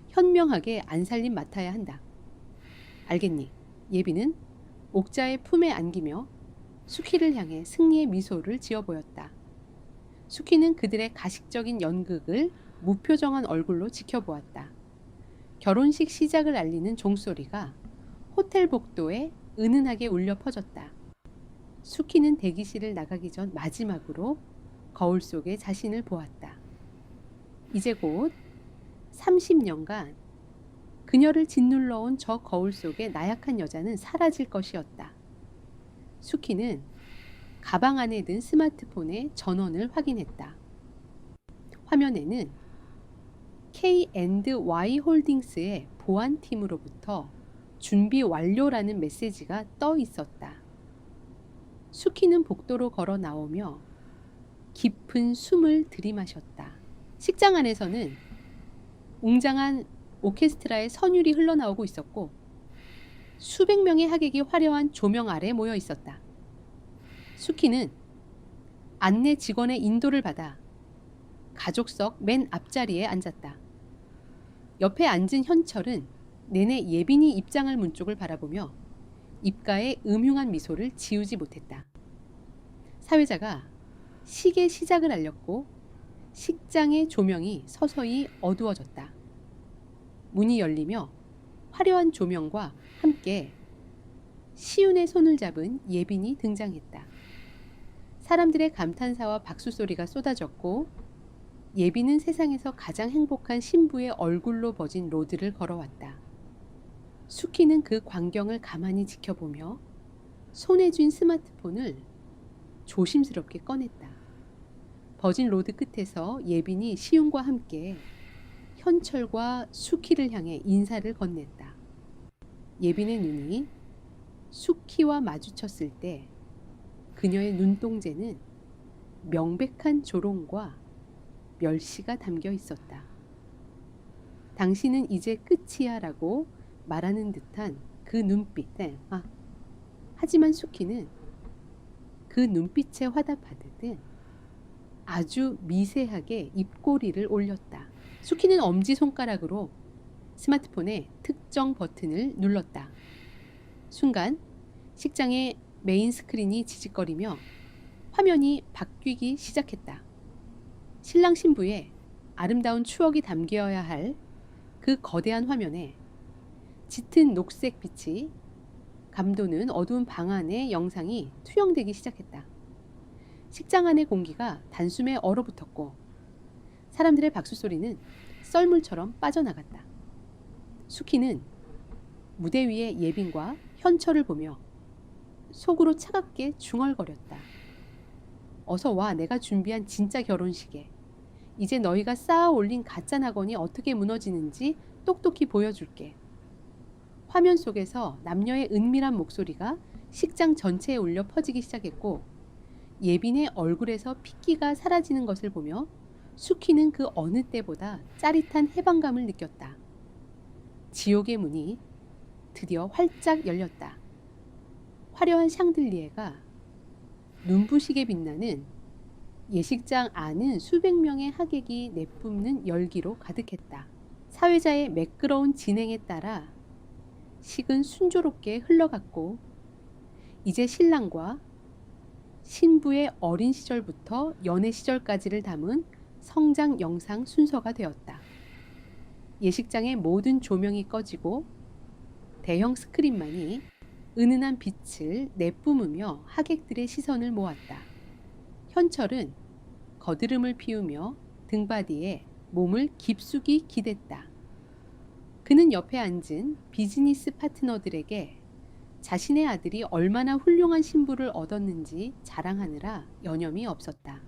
현명하게 안살림 맡아야 한다. 알겠니? 예빈은 옥자의 품에 안기며 수키를 향해 승리의 미소를 지어 보였다. 수키는 그들의 가식적인 연극을 무표정한 얼굴로 지켜보았다. 결혼식 시작을 알리는 종소리가 호텔 복도에 은은하게 울려 퍼졌다. 수키는 대기실을 나가기 전 마지막으로 거울 속에 자신을 보았다. 이제 곧 30년간 그녀를 짓눌러온 저 거울 속의 나약한 여자는 사라질 것이었다. 수키는 가방 안에 든 스마트폰의 전원을 확인했다. 화면에는 K&Y 홀딩스의 보안팀으로부터 준비 완료라는 메시지가 떠 있었다. 수키는 복도로 걸어 나오며 깊은 숨을 들이마셨다. 식장 안에서는 웅장한 오케스트라의 선율이 흘러나오고 있었고 수백 명의 하객이 화려한 조명 아래 모여 있었다. 수키는 안내 직원의 인도를 받아 가족석 맨 앞자리에 앉았다. 옆에 앉은 현철은 내내 예빈이 입장할 문 쪽을 바라보며 입가에 음흉한 미소를 지우지 못했다. 사회자가 식의 시작을 알렸고 식장의 조명이 서서히 어두워졌다. 문이 열리며 화려한 조명과 함께 시윤의 손을 잡은 예빈이 등장했다. 사람들의 감탄사와 박수 소리가 쏟아졌고 예빈은 세상에서 가장 행복한 신부의 얼굴로 버진 로드를 걸어왔다. 수키는 그 광경을 가만히 지켜보며 손에 쥔 스마트폰을 조심스럽게 꺼냈다. 버진 로드 끝에서 예빈이 시윤과 함께 현철과 수키를 향해 인사를 건넸다. 예빈의 눈이 수키와 마주쳤을 때 그녀의 눈동자는 명백한 조롱과 멸시가 담겨 있었다. 당신은 이제 끝이야 라고 말하는 듯한 그 눈빛에 하지만 수키는 그 눈빛에 화답하듯 아주 미세하게 입꼬리를 올렸다. 수키는 엄지손가락으로 스마트폰의 특정 버튼을 눌렀다. 순간 식장의 메인 스크린이 지직거리며 화면이 바뀌기 시작했다. 신랑 신부의 아름다운 추억이 담겨야 할 그 거대한 화면에 짙은 녹색 빛이 감도는 어두운 방 안의 영상이 투영되기 시작했다. 식장 안의 공기가 단숨에 얼어붙었고 사람들의 박수 소리는 썰물처럼 빠져나갔다. 수키는 무대 위의 예빈과 현철을 보며 속으로 차갑게 중얼거렸다. 어서 와, 내가 준비한 진짜 결혼식에. 이제 너희가 쌓아 올린 가짜 낙원이 어떻게 무너지는지 똑똑히 보여줄게. 화면 속에서 남녀의 은밀한 목소리가 식장 전체에 울려 퍼지기 시작했고 예빈의 얼굴에서 핏기가 사라지는 것을 보며 수키는 그 어느 때보다 짜릿한 해방감을 느꼈다. 지옥의 문이 드디어 활짝 열렸다. 화려한 샹들리에가 눈부시게 빛나는 예식장 안은 수백 명의 하객이 내뿜는 열기로 가득했다. 사회자의 매끄러운 진행에 따라 식은 순조롭게 흘러갔고 이제 신랑과 신부의 어린 시절부터 연애 시절까지를 담은 성장 영상 순서가 되었다. 예식장의 모든 조명이 꺼지고 대형 스크린만이 은은한 빛을 내뿜으며 하객들의 시선을 모았다. 현철은 거드름을 피우며 등바디에 몸을 깊숙이 기댔다. 그는 옆에 앉은 비즈니스 파트너들에게 자신의 아들이 얼마나 훌륭한 신부를 얻었는지 자랑하느라 여념이 없었다.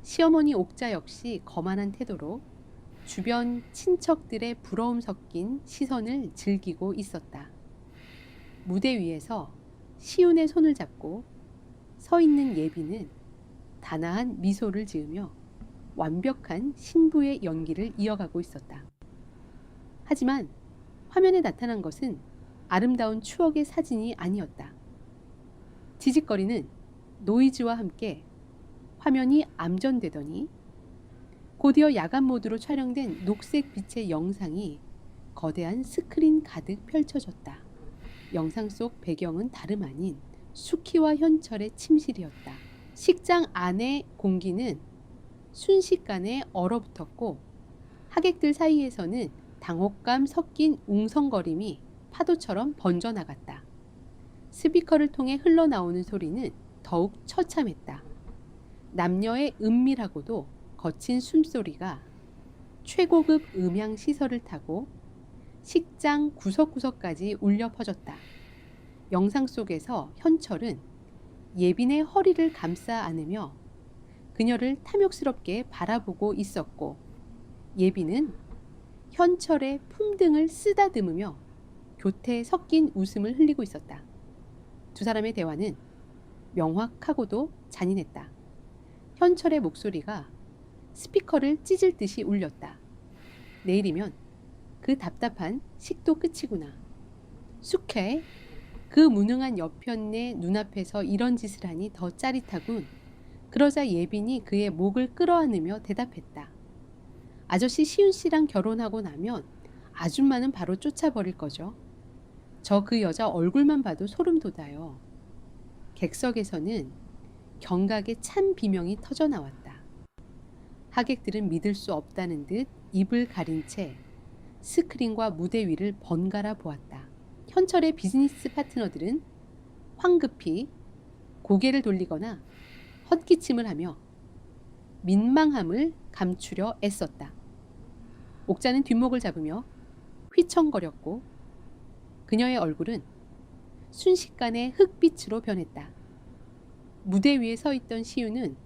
시어머니 옥자 역시 거만한 태도로 주변 친척들의 부러움 섞인 시선을 즐기고 있었다. 무대 위에서 시윤의 손을 잡고 서 있는 예빈은 단아한 미소를 지으며 완벽한 신부의 연기를 이어가고 있었다. 하지만 화면에 나타난 것은 아름다운 추억의 사진이 아니었다. 지직거리는 노이즈와 함께 화면이 암전되더니 곧이어 야간 모드로 촬영된 녹색 빛의 영상이 거대한 스크린 가득 펼쳐졌다. 영상 속 배경은 다름 아닌 수키와 현철의 침실이었다. 식장 안의 공기는 순식간에 얼어붙었고 하객들 사이에서는 당혹감 섞인 웅성거림이 파도처럼 번져나갔다. 스피커를 통해 흘러나오는 소리는 더욱 처참했다. 남녀의 은밀하고도 거친 숨소리가 최고급 음향 시설을 타고 식장 구석구석까지 울려 퍼졌다. 영상 속에서 현철은 예빈의 허리를 감싸 안으며 그녀를 탐욕스럽게 바라보고 있었고, 예빈은 현철의 품등을 쓰다듬으며 교태에 섞인 웃음을 흘리고 있었다. 두 사람의 대화는 명확하고도 잔인했다. 현철의 목소리가 스피커를 찢을 듯이 울렸다. 내일이면 그 답답한 식도 끝이구나. 숙해, 그 무능한 여편네 눈앞에서 이런 짓을 하니 더 짜릿하군. 그러자 예빈이 그의 목을 끌어안으며 대답했다. 아저씨 시훈 씨랑 결혼하고 나면 아줌마는 바로 쫓아버릴 거죠. 저 그 여자 얼굴만 봐도 소름 돋아요. 객석에서는 경각의 찬 비명이 터져 나왔다. 하객들은 믿을 수 없다는 듯 입을 가린 채 스크린과 무대 위를 번갈아 보았다. 현철의 비즈니스 파트너들은 황급히 고개를 돌리거나 헛기침을 하며 민망함을 감추려 애썼다. 옥자는 뒷목을 잡으며 휘청거렸고 그녀의 얼굴은 순식간에 흑빛으로 변했다. 무대 위에 서 있던 시우는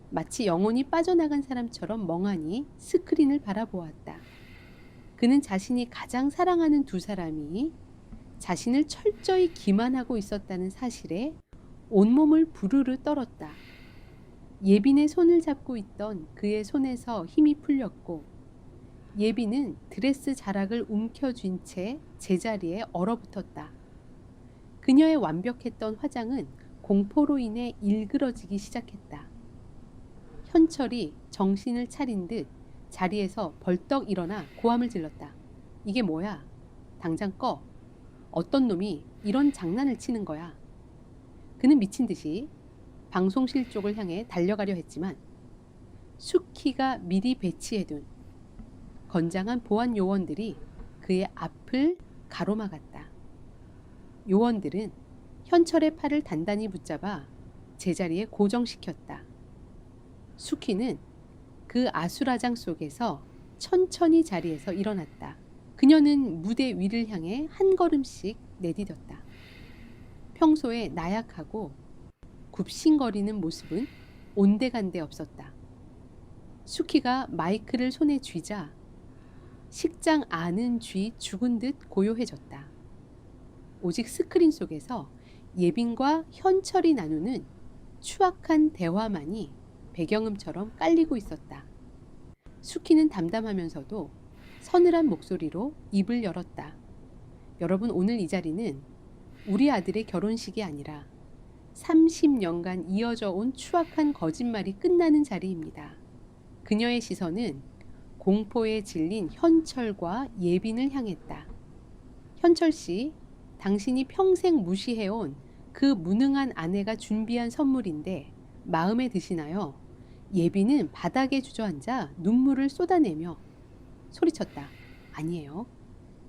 마치 영혼이 빠져나간 사람처럼 멍하니 스크린을 바라보았다. 그는 자신이 가장 사랑하는 두 사람이 자신을 철저히 기만하고 있었다는 사실에 온몸을 부르르 떨었다. 예빈의 손을 잡고 있던 그의 손에서 힘이 풀렸고 예빈은 드레스 자락을 움켜쥔 채 제자리에 얼어붙었다. 그녀의 완벽했던 화장은 공포로 인해 일그러지기 시작했다. 현철이 정신을 차린 듯 자리에서 벌떡 일어나 고함을 질렀다. 이게 뭐야? 당장 꺼. 어떤 놈이 이런 장난을 치는 거야. 그는 미친 듯이 방송실 쪽을 향해 달려가려 했지만 수키가 미리 배치해둔 건장한 보안 요원들이 그의 앞을 가로막았다. 요원들은 현철의 팔을 단단히 붙잡아 제자리에 고정시켰다. 수키는 그 아수라장 속에서 천천히 자리에서 일어났다. 그녀는 무대 위를 향해 한 걸음씩 내디뎠다. 평소에 나약하고 굽신거리는 모습은 온데간데 없었다. 수키가 마이크를 손에 쥐자 식장 안은 쥐 죽은 듯 고요해졌다. 오직 스크린 속에서 예빈과 현철이 나누는 추악한 대화만이 배경음처럼 깔리고 있었다. 수키는 담담하면서도 서늘한 목소리로 입을 열었다. 여러분, 오늘 이 자리는 우리 아들의 결혼식이 아니라 30년간 이어져 온 추악한 거짓말이 끝나는 자리입니다. 그녀의 시선은 공포에 질린 현철과 예빈을 향했다. 현철 씨, 당신이 평생 무시해온 그 무능한 아내가 준비한 선물인데 마음에 드시나요? 예빈은 바닥에 주저앉아 눈물을 쏟아내며 소리쳤다. 아니에요.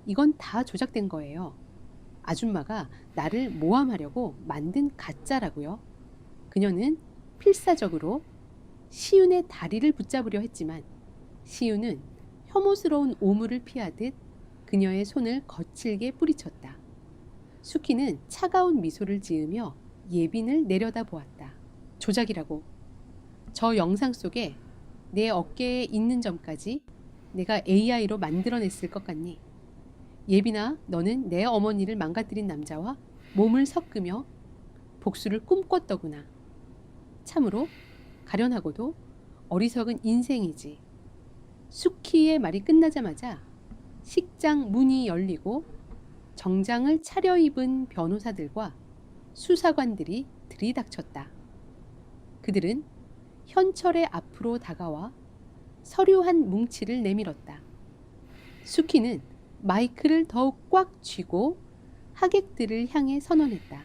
이건 다 조작된 거예요. 아줌마가 나를 모함하려고 만든 가짜라고요. 그녀는 필사적으로 시윤의 다리를 붙잡으려 했지만 시윤은 혐오스러운 오물을 피하듯 그녀의 손을 거칠게 뿌리쳤다. 수키는 차가운 미소를 지으며 예빈을 내려다보았다. 조작이라고. 저 영상 속에 내 어깨에 있는 점까지 내가 AI로 만들어냈을 것 같니? 예빈아, 너는 내 어머니를 망가뜨린 남자와 몸을 섞으며 복수를 꿈꿨더구나. 참으로 가련하고도 어리석은 인생이지. 수키의 말이 끝나자마자 식장 문이 열리고 정장을 차려입은 변호사들과 수사관들이 들이닥쳤다. 그들은 현철의 앞으로 다가와 서류 한 뭉치를 내밀었다. 수키는 마이크를 더욱 꽉 쥐고 하객들을 향해 선언했다.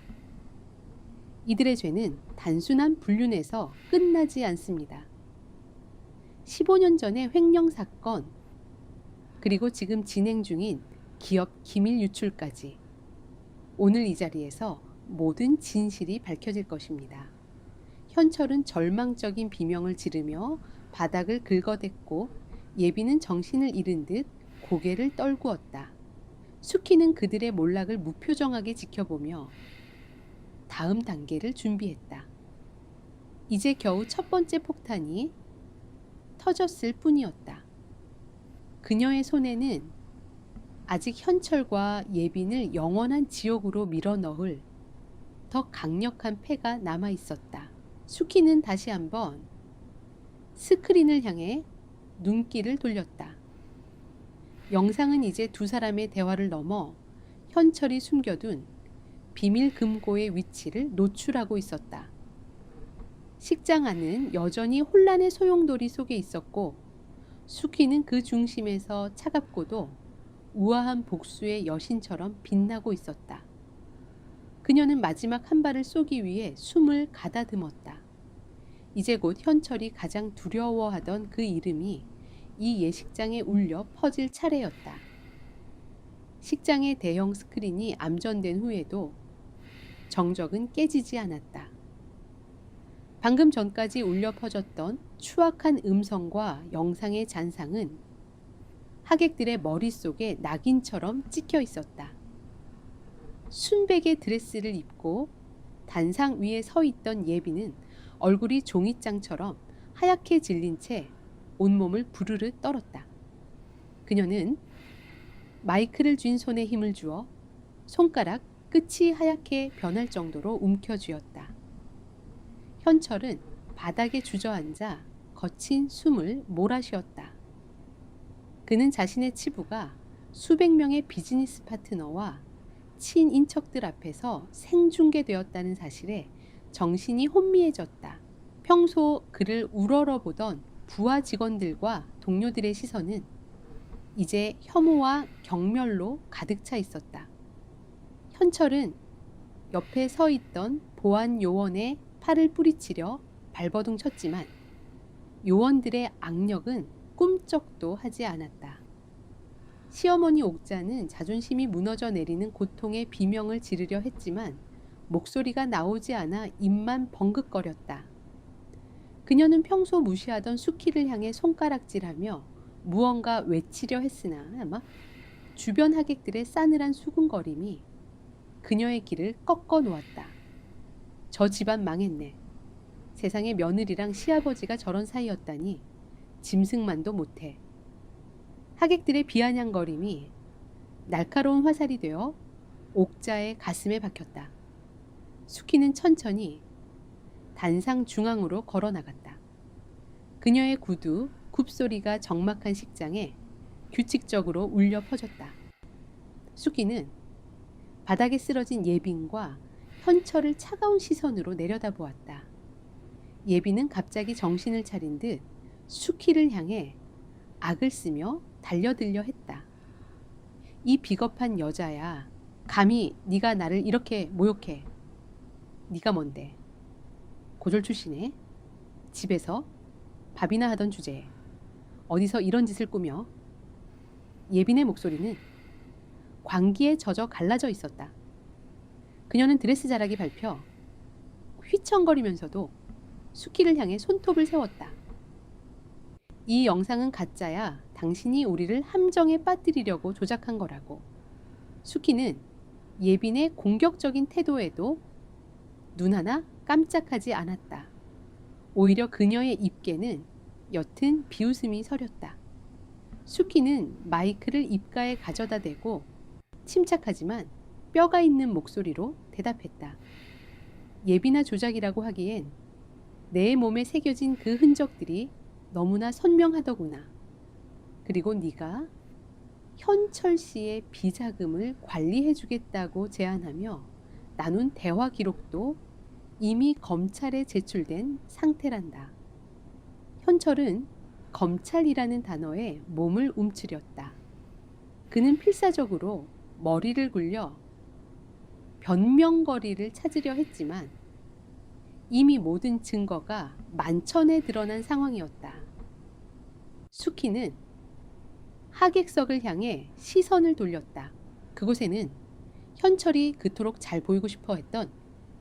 이들의 죄는 단순한 불륜에서 끝나지 않습니다. 15년 전의 횡령 사건, 그리고 지금 진행 중인 기업 기밀 유출까지 오늘 이 자리에서 모든 진실이 밝혀질 것입니다. 현철은 절망적인 비명을 지르며 바닥을 긁어댔고 예빈은 정신을 잃은 듯 고개를 떨구었다. 수키는 그들의 몰락을 무표정하게 지켜보며 다음 단계를 준비했다. 이제 겨우 첫 번째 폭탄이 터졌을 뿐이었다. 그녀의 손에는 아직 현철과 예빈을 영원한 지옥으로 밀어넣을 더 강력한 패가 남아 있었다. 수키는 다시 한번 스크린을 향해 눈길을 돌렸다. 영상은 이제 두 사람의 대화를 넘어 현철이 숨겨둔 비밀 금고의 위치를 노출하고 있었다. 식장 안은 여전히 혼란의 소용돌이 속에 있었고 수키는 그 중심에서 차갑고도 우아한 복수의 여신처럼 빛나고 있었다. 그녀는 마지막 한 발을 쏘기 위해 숨을 가다듬었다. 이제 곧 현철이 가장 두려워하던 그 이름이 이 예식장에 울려 퍼질 차례였다. 식장의 대형 스크린이 암전된 후에도 정적은 깨지지 않았다. 방금 전까지 울려 퍼졌던 추악한 음성과 영상의 잔상은 하객들의 머릿속에 낙인처럼 찍혀 있었다. 순백의 드레스를 입고 단상 위에 서 있던 예비는 얼굴이 종이장처럼 하얗게 질린 채 온몸을 부르르 떨었다. 그녀는 마이크를 쥔 손에 힘을 주어 손가락 끝이 하얗게 변할 정도로 움켜쥐었다. 현철은 바닥에 주저앉아 거친 숨을 몰아쉬었다. 그는 자신의 치부가 수백 명의 비즈니스 파트너와 친인척들 앞에서 생중계되었다는 사실에 정신이 혼미해졌다. 평소 그를 우러러보던 부하 직원들과 동료들의 시선은 이제 혐오와 경멸로 가득 차 있었다. 현철은 옆에 서 있던 보안 요원의 팔을 뿌리치려 발버둥 쳤지만 요원들의 악력은 꿈쩍도 하지 않았다. 시어머니 옥자는 자존심이 무너져 내리는 고통의 비명을 지르려 했지만 목소리가 나오지 않아 입만 벙긋거렸다. 그녀는 평소 무시하던 수키를 향해 손가락질하며 무언가 외치려 했으나 아마 주변 하객들의 싸늘한 수군거림이 그녀의 길을 꺾어 놓았다. 저 집안 망했네. 세상에 며느리랑 시아버지가 저런 사이였다니 짐승만도 못해. 하객들의 비아냥거림이 날카로운 화살이 되어 옥자의 가슴에 박혔다. 수키는 천천히 단상 중앙으로 걸어 나갔다. 그녀의 구두, 굽소리가 적막한 식장에 규칙적으로 울려 퍼졌다. 수키는 바닥에 쓰러진 예빈과 현철을 차가운 시선으로 내려다보았다. 예빈은 갑자기 정신을 차린 듯 수키를 향해 악을 쓰며 달려들려 했다. 이 비겁한 여자야. 감히 네가 나를 이렇게 모욕해. 네가 뭔데? 고졸 출신에 집에서 밥이나 하던 주제에 어디서 이런 짓을 꾸며? 예빈의 목소리는 광기에 젖어 갈라져 있었다. 그녀는 드레스 자락이 밟혀 휘청거리면서도 수키를 향해 손톱을 세웠다. 이 영상은 가짜야. 당신이 우리를 함정에 빠뜨리려고 조작한 거라고. 수키는 예빈의 공격적인 태도에도 눈 하나 깜짝하지 않았다. 오히려 그녀의 입계는 옅은 비웃음이 서렸다. 수키는 마이크를 입가에 가져다 대고 침착하지만 뼈가 있는 목소리로 대답했다. 예비나 조작이라고 하기엔 내 몸에 새겨진 그 흔적들이 너무나 선명하더구나. 그리고 네가 현철 씨의 비자금을 관리해주겠다고 제안하며 나눈 대화 기록도 이미 검찰에 제출된 상태란다. 현철은 검찰이라는 단어에 몸을 움츠렸다. 그는 필사적으로 머리를 굴려 변명거리를 찾으려 했지만 이미 모든 증거가 만천에 드러난 상황이었다. 수키는 하객석을 향해 시선을 돌렸다. 그곳에는 현철이 그토록 잘 보이고 싶어 했던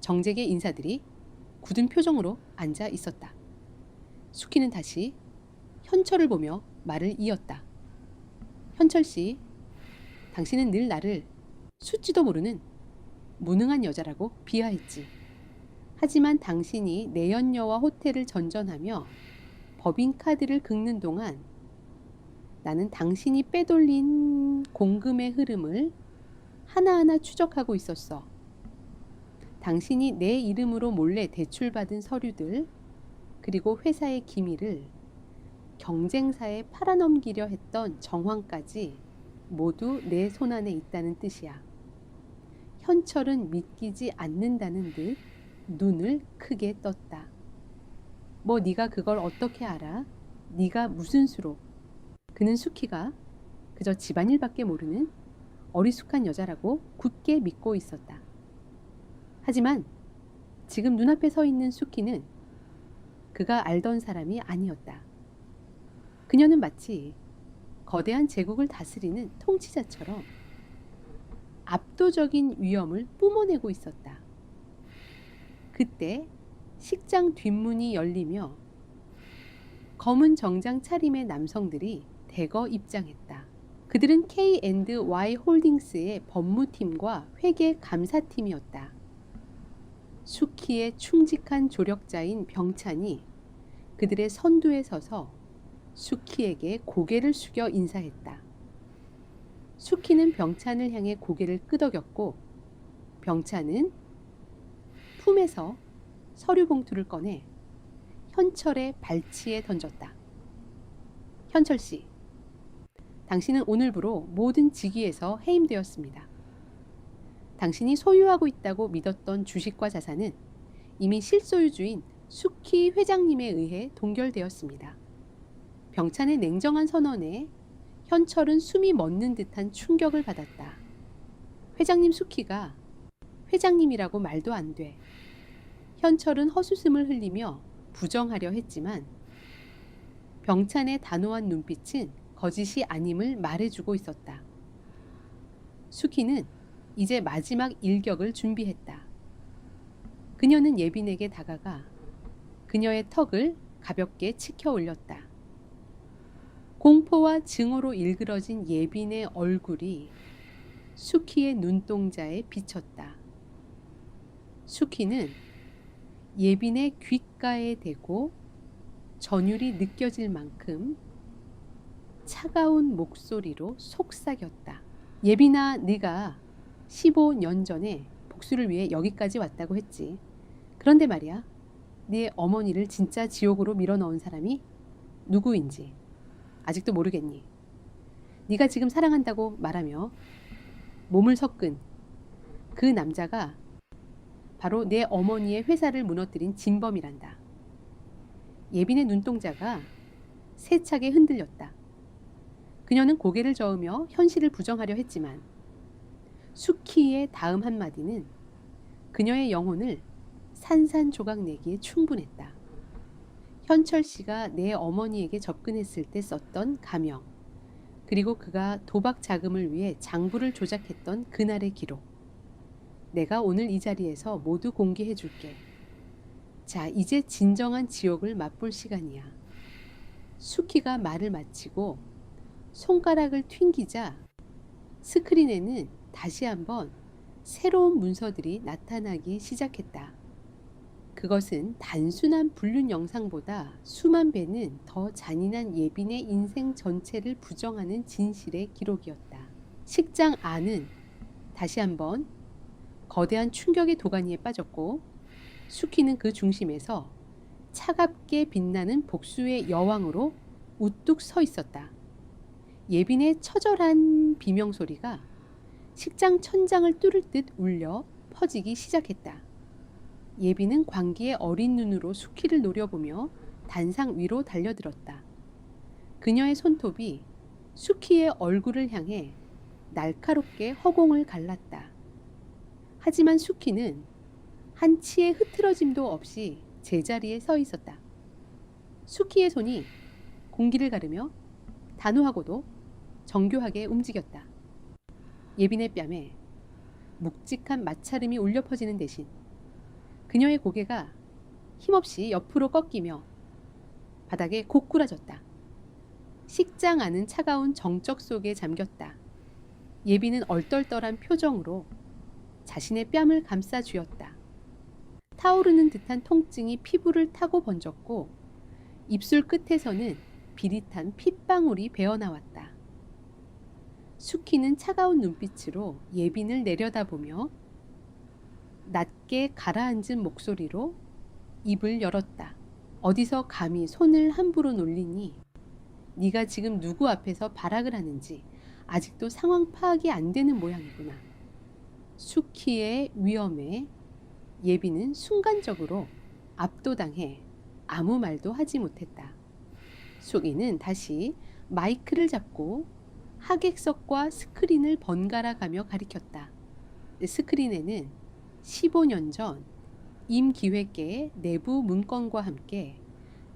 정재계 인사들이 굳은 표정으로 앉아 있었다. 수키는 다시 현철을 보며 말을 이었다. 현철 씨, 당신은 늘 나를 숫지도 모르는 무능한 여자라고 비하했지. 하지만 당신이 내연녀와 호텔을 전전하며 법인카드를 긁는 동안 나는 당신이 빼돌린 공금의 흐름을 하나하나 추적하고 있었어. 당신이 내 이름으로 몰래 대출받은 서류들, 그리고 회사의 기밀을 경쟁사에 팔아넘기려 했던 정황까지 모두 내 손안에 있다는 뜻이야. 현철은 믿기지 않는다는 듯 눈을 크게 떴다. 뭐 네가 그걸 어떻게 알아? 네가 무슨 수로? 그는 수키가 그저 집안일밖에 모르는 어리숙한 여자라고 굳게 믿고 있었다. 하지만 지금 눈앞에 서 있는 수키는 그가 알던 사람이 아니었다. 그녀는 마치 거대한 제국을 다스리는 통치자처럼 압도적인 위엄을 뿜어내고 있었다. 그때 식장 뒷문이 열리며 검은 정장 차림의 남성들이 대거 입장했다. 그들은 K&Y 홀딩스의 법무팀과 회계 감사팀이었다. 수키의 충직한 조력자인 병찬이 그들의 선두에 서서 수키에게 고개를 숙여 인사했다. 수키는 병찬을 향해 고개를 끄덕였고 병찬은 품에서 서류 봉투를 꺼내 현철의 발치에 던졌다. 현철 씨, 당신은 오늘부로 모든 직위에서 해임되었습니다. 당신이 소유하고 있다고 믿었던 주식과 자산은 이미 실소유주인 수키 회장님에 의해 동결되었습니다. 병찬의 냉정한 선언에 현철은 숨이 멎는 듯한 충격을 받았다. 회장님 수키가 회장님이라고 말도 안 돼. 현철은 헛웃음을 흘리며 부정하려 했지만 병찬의 단호한 눈빛은 거짓이 아님을 말해주고 있었다. 수키는 이제 마지막 일격을 준비했다. 그녀는 예빈에게 다가가 그녀의 턱을 가볍게 치켜 올렸다. 공포와 증오로 일그러진 예빈의 얼굴이 수키의 눈동자에 비쳤다. 수키는 예빈의 귓가에 대고 전율이 느껴질 만큼 차가운 목소리로 속삭였다. 예빈아, 네가 15년 전에 복수를 위해 여기까지 왔다고 했지. 그런데 말이야, 네 어머니를 진짜 지옥으로 밀어넣은 사람이 누구인지 아직도 모르겠니? 네가 지금 사랑한다고 말하며 몸을 섞은 그 남자가 바로 내 어머니의 회사를 무너뜨린 진범이란다. 예빈의 눈동자가 세차게 흔들렸다. 그녀는 고개를 저으며 현실을 부정하려 했지만 수키의 다음 한마디는 그녀의 영혼을 산산조각 내기에 충분했다. 현철 씨가 내 어머니에게 접근했을 때 썼던 가명, 그리고 그가 도박 자금을 위해 장부를 조작했던 그날의 기록. 내가 오늘 이 자리에서 모두 공개해 줄게. 자, 이제 진정한 지옥을 맛볼 시간이야. 수키가 말을 마치고 손가락을 튕기자 스크린에는 다시 한번 새로운 문서들이 나타나기 시작했다. 그것은 단순한 불륜 영상보다 수만 배는 더 잔인한 예빈의 인생 전체를 부정하는 진실의 기록이었다. 식장 안은 다시 한번 거대한 충격의 도가니에 빠졌고 수키는 그 중심에서 차갑게 빛나는 복수의 여왕으로 우뚝 서 있었다. 예빈의 처절한 비명소리가 식장 천장을 뚫을 듯 울려 퍼지기 시작했다. 예빈은 광기의 어린 눈으로 수키를 노려보며 단상 위로 달려들었다. 그녀의 손톱이 수키의 얼굴을 향해 날카롭게 허공을 갈랐다. 하지만 수키는 한치의 흐트러짐도 없이 제자리에 서 있었다. 수키의 손이 공기를 가르며 단호하고도 정교하게 움직였다. 예빈의 뺨에 묵직한 마찰음이 울려 퍼지는 대신 그녀의 고개가 힘없이 옆으로 꺾이며 바닥에 고꾸라졌다. 식장 안은 차가운 정적 속에 잠겼다. 예빈은 얼떨떨한 표정으로 자신의 뺨을 감싸 쥐었다. 타오르는 듯한 통증이 피부를 타고 번졌고 입술 끝에서는 비릿한 핏방울이 배어나왔다. 수키는 차가운 눈빛으로 예빈을 내려다보며 낮게 가라앉은 목소리로 입을 열었다. 어디서 감히 손을 함부로 놀리니? 네가 지금 누구 앞에서 발악을 하는지 아직도 상황 파악이 안 되는 모양이구나. 수키의 위험에 예빈은 순간적으로 압도당해 아무 말도 하지 못했다. 수기는 다시 마이크를 잡고 하객석과 스크린을 번갈아 가며 가리켰다. 스크린에는 15년 전 임기획계의 내부 문건과 함께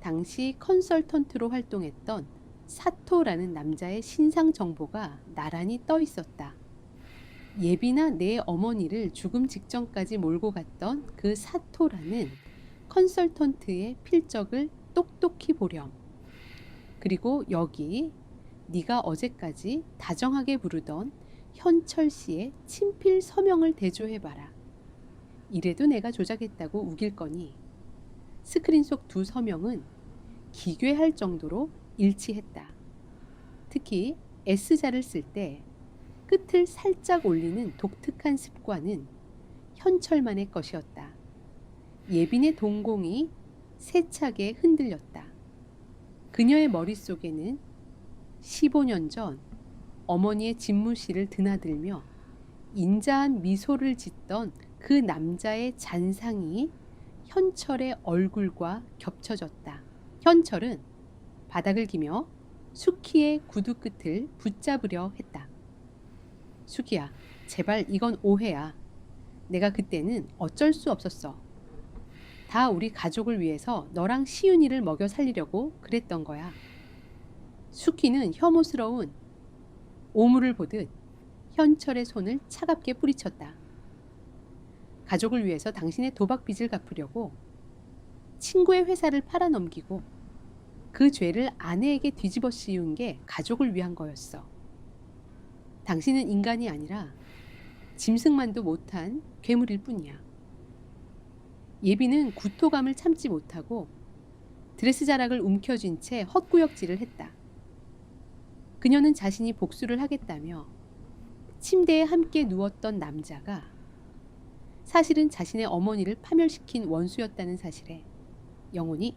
당시 컨설턴트로 활동했던 사토라는 남자의 신상 정보가 나란히 떠 있었다. 예비나 내 어머니를 죽음 직전까지 몰고 갔던 그 사토라는 컨설턴트의 필적을 똑똑히 보렴. 그리고 여기 네가 어제까지 다정하게 부르던 현철 씨의 친필 서명을 대조해봐라. 이래도 내가 조작했다고 우길 거니. 스크린 속 두 서명은 기괴할 정도로 일치했다. 특히 S자를 쓸 때 끝을 살짝 올리는 독특한 습관은 현철만의 것이었다. 예빈의 동공이 세차게 흔들렸다. 그녀의 머릿속에는 15년 전 어머니의 집무실을 드나들며 인자한 미소를 짓던 그 남자의 잔상이 현철의 얼굴과 겹쳐졌다. 현철은 바닥을 기며 수키의 구두 끝을 붙잡으려 했다. 수키야, 제발 이건 오해야. 내가 그때는 어쩔 수 없었어. 다 우리 가족을 위해서 너랑 시윤이를 먹여 살리려고 그랬던 거야. 수키는 혐오스러운 오물을 보듯 현철의 손을 차갑게 뿌리쳤다. 가족을 위해서 당신의 도박 빚을 갚으려고 친구의 회사를 팔아넘기고 그 죄를 아내에게 뒤집어 씌운 게 가족을 위한 거였어. 당신은 인간이 아니라 짐승만도 못한 괴물일 뿐이야. 예비는 구토감을 참지 못하고 드레스 자락을 움켜쥔 채 헛구역질을 했다. 그녀는 자신이 복수를 하겠다며 침대에 함께 누웠던 남자가 사실은 자신의 어머니를 파멸시킨 원수였다는 사실에 영혼이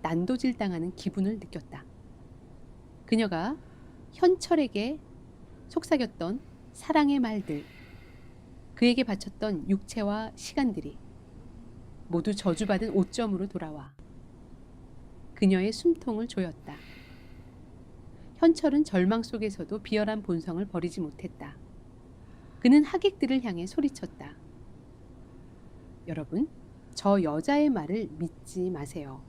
난도질당하는 기분을 느꼈다. 그녀가 현철에게 속삭였던 사랑의 말들, 그에게 바쳤던 육체와 시간들이 모두 저주받은 오점으로 돌아와 그녀의 숨통을 조였다. 현철은 절망 속에서도 비열한 본성을 버리지 못했다. 그는 하객들을 향해 소리쳤다. 여러분, 저 여자의 말을 믿지 마세요.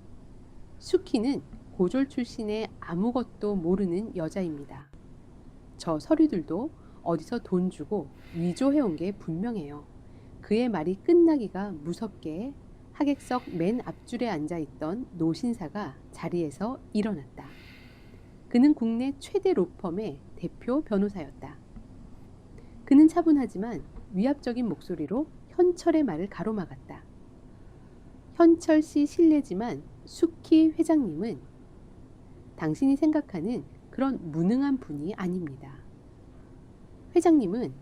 수키는 고졸 출신의 아무것도 모르는 여자입니다. 저 서류들도 어디서 돈 주고 위조해온 게 분명해요. 그의 말이 끝나기가 무섭게 하객석 맨 앞줄에 앉아있던 노신사가 자리에서 일어났다. 그는 국내 최대 로펌의 대표 변호사였다. 그는 차분하지만 위압적인 목소리로 현철의 말을 가로막았다. 현철 씨 실례지만 수키 회장님은 당신이 생각하는 그런 무능한 분이 아닙니다. 회장님은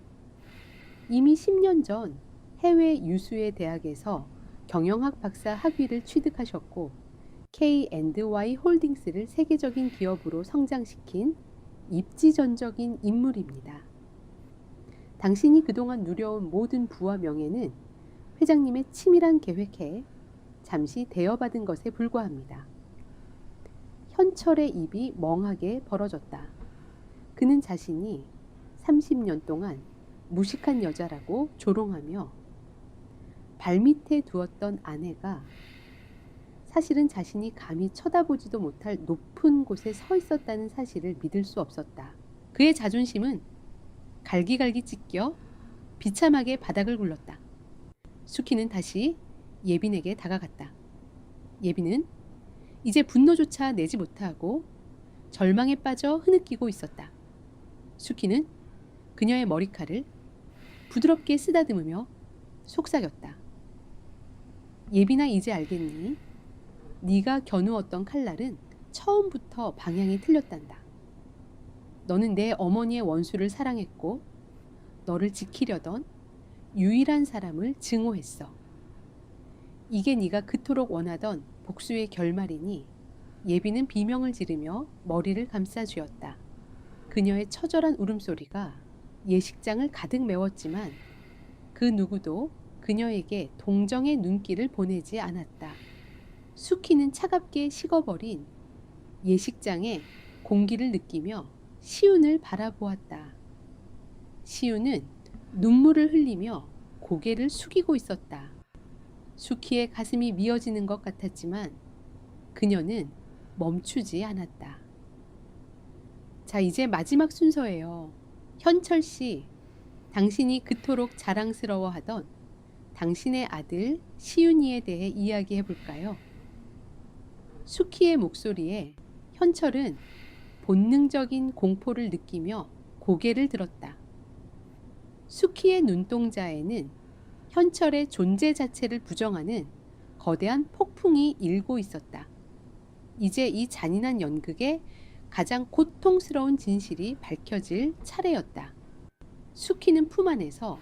이미 10년 전 해외 유수의 대학에서 경영학 박사 학위를 취득하셨고 K&Y 홀딩스를 세계적인 기업으로 성장시킨 입지전적인 인물입니다. 당신이 그동안 누려온 모든 부와 명예는 회장님의 치밀한 계획에 잠시 대여받은 것에 불과합니다. 현철의 입이 멍하게 벌어졌다. 그는 자신이 30년 동안 무식한 여자라고 조롱하며 발밑에 두었던 아내가 사실은 자신이 감히 쳐다보지도 못할 높은 곳에 서 있었다는 사실을 믿을 수 없었다. 그의 자존심은 갈기갈기 찢겨 비참하게 바닥을 굴렀다. 수키는 다시 예빈에게 다가갔다. 예빈은 이제 분노조차 내지 못하고 절망에 빠져 흐느끼고 있었다. 수키는 그녀의 머리칼을 부드럽게 쓰다듬으며 속삭였다. 예빈아, 이제 알겠니? 네가 겨누었던 칼날은 처음부터 방향이 틀렸단다. 너는 내 어머니의 원수를 사랑했고 너를 지키려던 유일한 사람을 증오했어. 이게 네가 그토록 원하던 복수의 결말이니. 예빈은 비명을 지르며 머리를 감싸쥐었다. 그녀의 처절한 울음소리가 예식장을 가득 메웠지만 그 누구도 그녀에게 동정의 눈길을 보내지 않았다. 수키는 차갑게 식어버린 예식장의 공기를 느끼며 시운을 바라보았다. 시운은 눈물을 흘리며 고개를 숙이고 있었다. 수키의 가슴이 미어지는 것 같았지만 그녀는 멈추지 않았다. 자, 이제 마지막 순서예요. 현철 씨, 당신이 그토록 자랑스러워하던 당신의 아들 시윤이에 대해 이야기해 볼까요? 수키의 목소리에 현철은 본능적인 공포를 느끼며 고개를 들었다. 수키의 눈동자에는 현철의 존재 자체를 부정하는 거대한 폭풍이 일고 있었다. 이제 이 잔인한 연극의 가장 고통스러운 진실이 밝혀질 차례였다. 수키는 품 안에서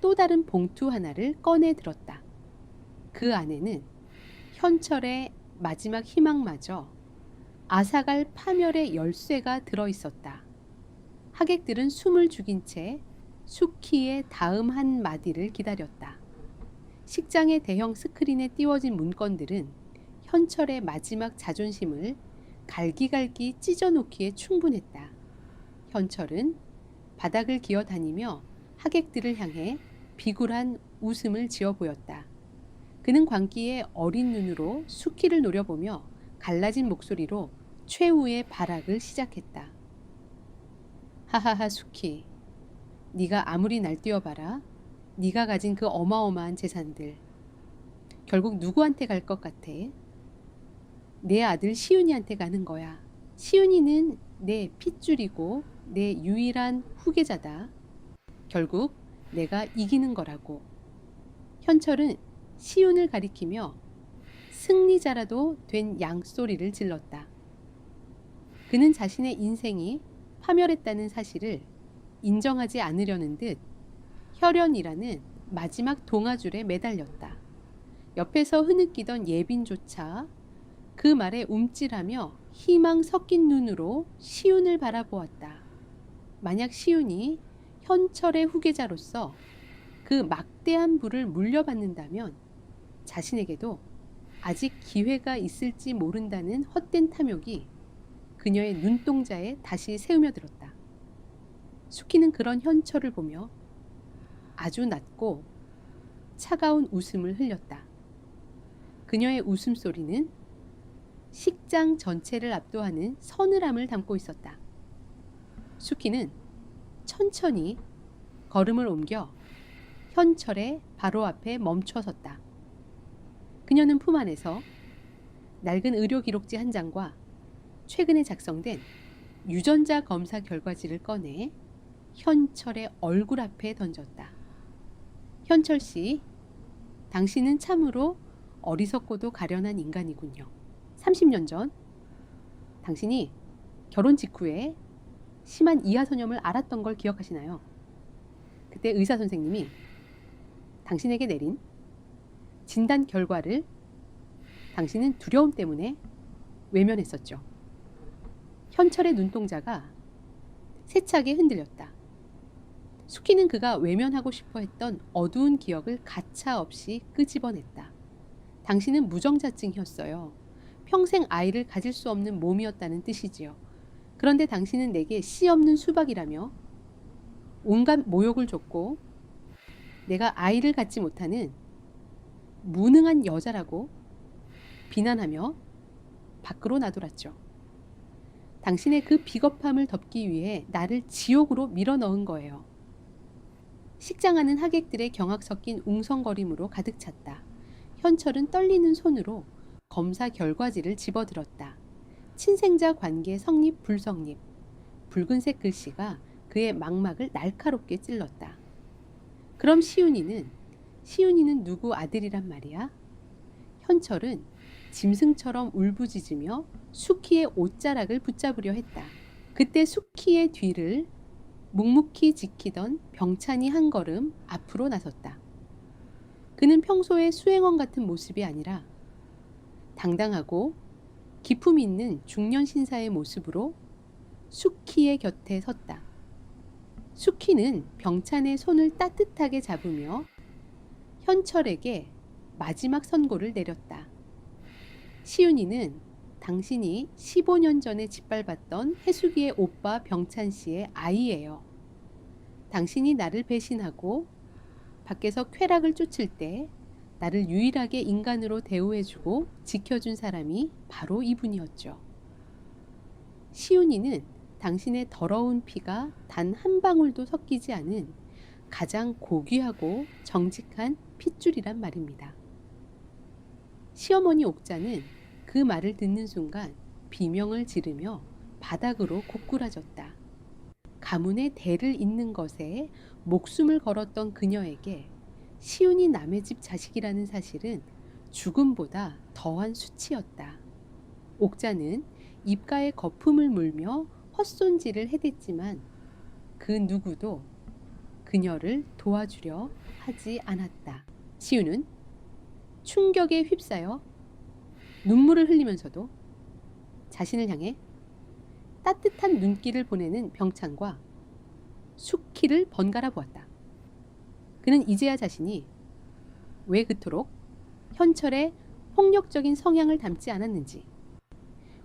또 다른 봉투 하나를 꺼내 들었다. 그 안에는 현철의 마지막 희망마저 앗아갈 파멸의 열쇠가 들어있었다. 하객들은 숨을 죽인 채 수키의 다음 한 마디를 기다렸다. 식장의 대형 스크린에 띄워진 문건들은 현철의 마지막 자존심을 갈기갈기 찢어놓기에 충분했다. 현철은 바닥을 기어다니며 하객들을 향해 비굴한 웃음을 지어 보였다. 그는 광기에 어린 눈으로 수키를 노려보며 갈라진 목소리로 최후의 발악을 시작했다. 하하하 수키, 네가 아무리 날뛰어봐라. 네가 가진 그 어마어마한 재산들 결국 누구한테 갈 것 같아? 내 아들 시윤이한테 가는 거야. 시윤이는 내 핏줄이고 내 유일한 후계자다. 결국 내가 이기는 거라고. 현철은 시윤을 가리키며 승리자라도 된 양소리를 질렀다. 그는 자신의 인생이 파멸했다는 사실을 인정하지 않으려는 듯 혈연이라는 마지막 동아줄에 매달렸다. 옆에서 흐느끼던 예빈조차 그 말에 움찔하며 희망 섞인 눈으로 시윤을 바라보았다. 만약 시윤이 현철의 후계자로서 그 막대한 부를 물려받는다면 자신에게도 아직 기회가 있을지 모른다는 헛된 탐욕이 그녀의 눈동자에 다시 새으며들었다. 수키는 그런 현철을 보며 아주 낮고 차가운 웃음을 흘렸다. 그녀의 웃음소리는 식장 전체를 압도하는 서늘함을 담고 있었다. 수키는 천천히 걸음을 옮겨 현철의 바로 앞에 멈춰섰다. 그녀는 품 안에서 낡은 의료 기록지 한 장과 최근에 작성된 유전자 검사 결과지를 꺼내 현철의 얼굴 앞에 던졌다. 현철 씨, 당신은 참으로 어리석고도 가련한 인간이군요. 30년 전 당신이 결혼 직후에 심한 이하선염을 앓았던 걸 기억하시나요? 그때 의사 선생님이 당신에게 내린 진단 결과를 당신은 두려움 때문에 외면했었죠. 현철의 눈동자가 세차게 흔들렸다. 수키는 그가 외면하고 싶어 했던 어두운 기억을 가차없이 끄집어냈다. 당신은 무정자증이었어요. 평생 아이를 가질 수 없는 몸이었다는 뜻이지요. 그런데 당신은 내게 씨 없는 수박이라며 온갖 모욕을 줬고 내가 아이를 갖지 못하는 무능한 여자라고 비난하며 밖으로 나돌았죠. 당신의 그 비겁함을 덮기 위해 나를 지옥으로 밀어넣은 거예요. 식장 안은 하객들의 경악 섞인 웅성거림으로 가득 찼다. 현철은 떨리는 손으로 검사 결과지를 집어들었다. 친생자 관계 성립 불성립. 붉은색 글씨가 그의 망막을 날카롭게 찔렀다. 그럼 시윤이는 누구 아들이란 말이야? 현철은 짐승처럼 울부짖으며 수키의 옷자락을 붙잡으려 했다. 그때 수키의 뒤를 묵묵히 지키던 병찬이 한 걸음 앞으로 나섰다. 그는 평소의 수행원 같은 모습이 아니라 당당하고 기품 있는 중년 신사의 모습으로 수키의 곁에 섰다. 수키는 병찬의 손을 따뜻하게 잡으며 현철에게 마지막 선고를 내렸다. 시윤이는 당신이 15년 전에 짓밟았던 해수기의 오빠 병찬 씨의 아이예요. 당신이 나를 배신하고 밖에서 쾌락을 쫓을 때 나를 유일하게 인간으로 대우해주고 지켜준 사람이 바로 이분이었죠. 시윤이는 당신의 더러운 피가 단 한 방울도 섞이지 않은 가장 고귀하고 정직한 핏줄이란 말입니다. 시어머니 옥자는 그 말을 듣는 순간 비명을 지르며 바닥으로 고꾸라졌다. 가문의 대를 잇는 것에 목숨을 걸었던 그녀에게 시윤이 남의 집 자식이라는 사실은 죽음보다 더한 수치였다. 옥자는 입가에 거품을 물며 헛손질을 해댔지만 그 누구도 그녀를 도와주려 하지 않았다. 시윤은 충격에 휩싸여 눈물을 흘리면서도 자신을 향해 따뜻한 눈길을 보내는 병찬과 수키를 번갈아 보았다. 그는 이제야 자신이 왜 그토록 현철의 폭력적인 성향을 닮지 않았는지,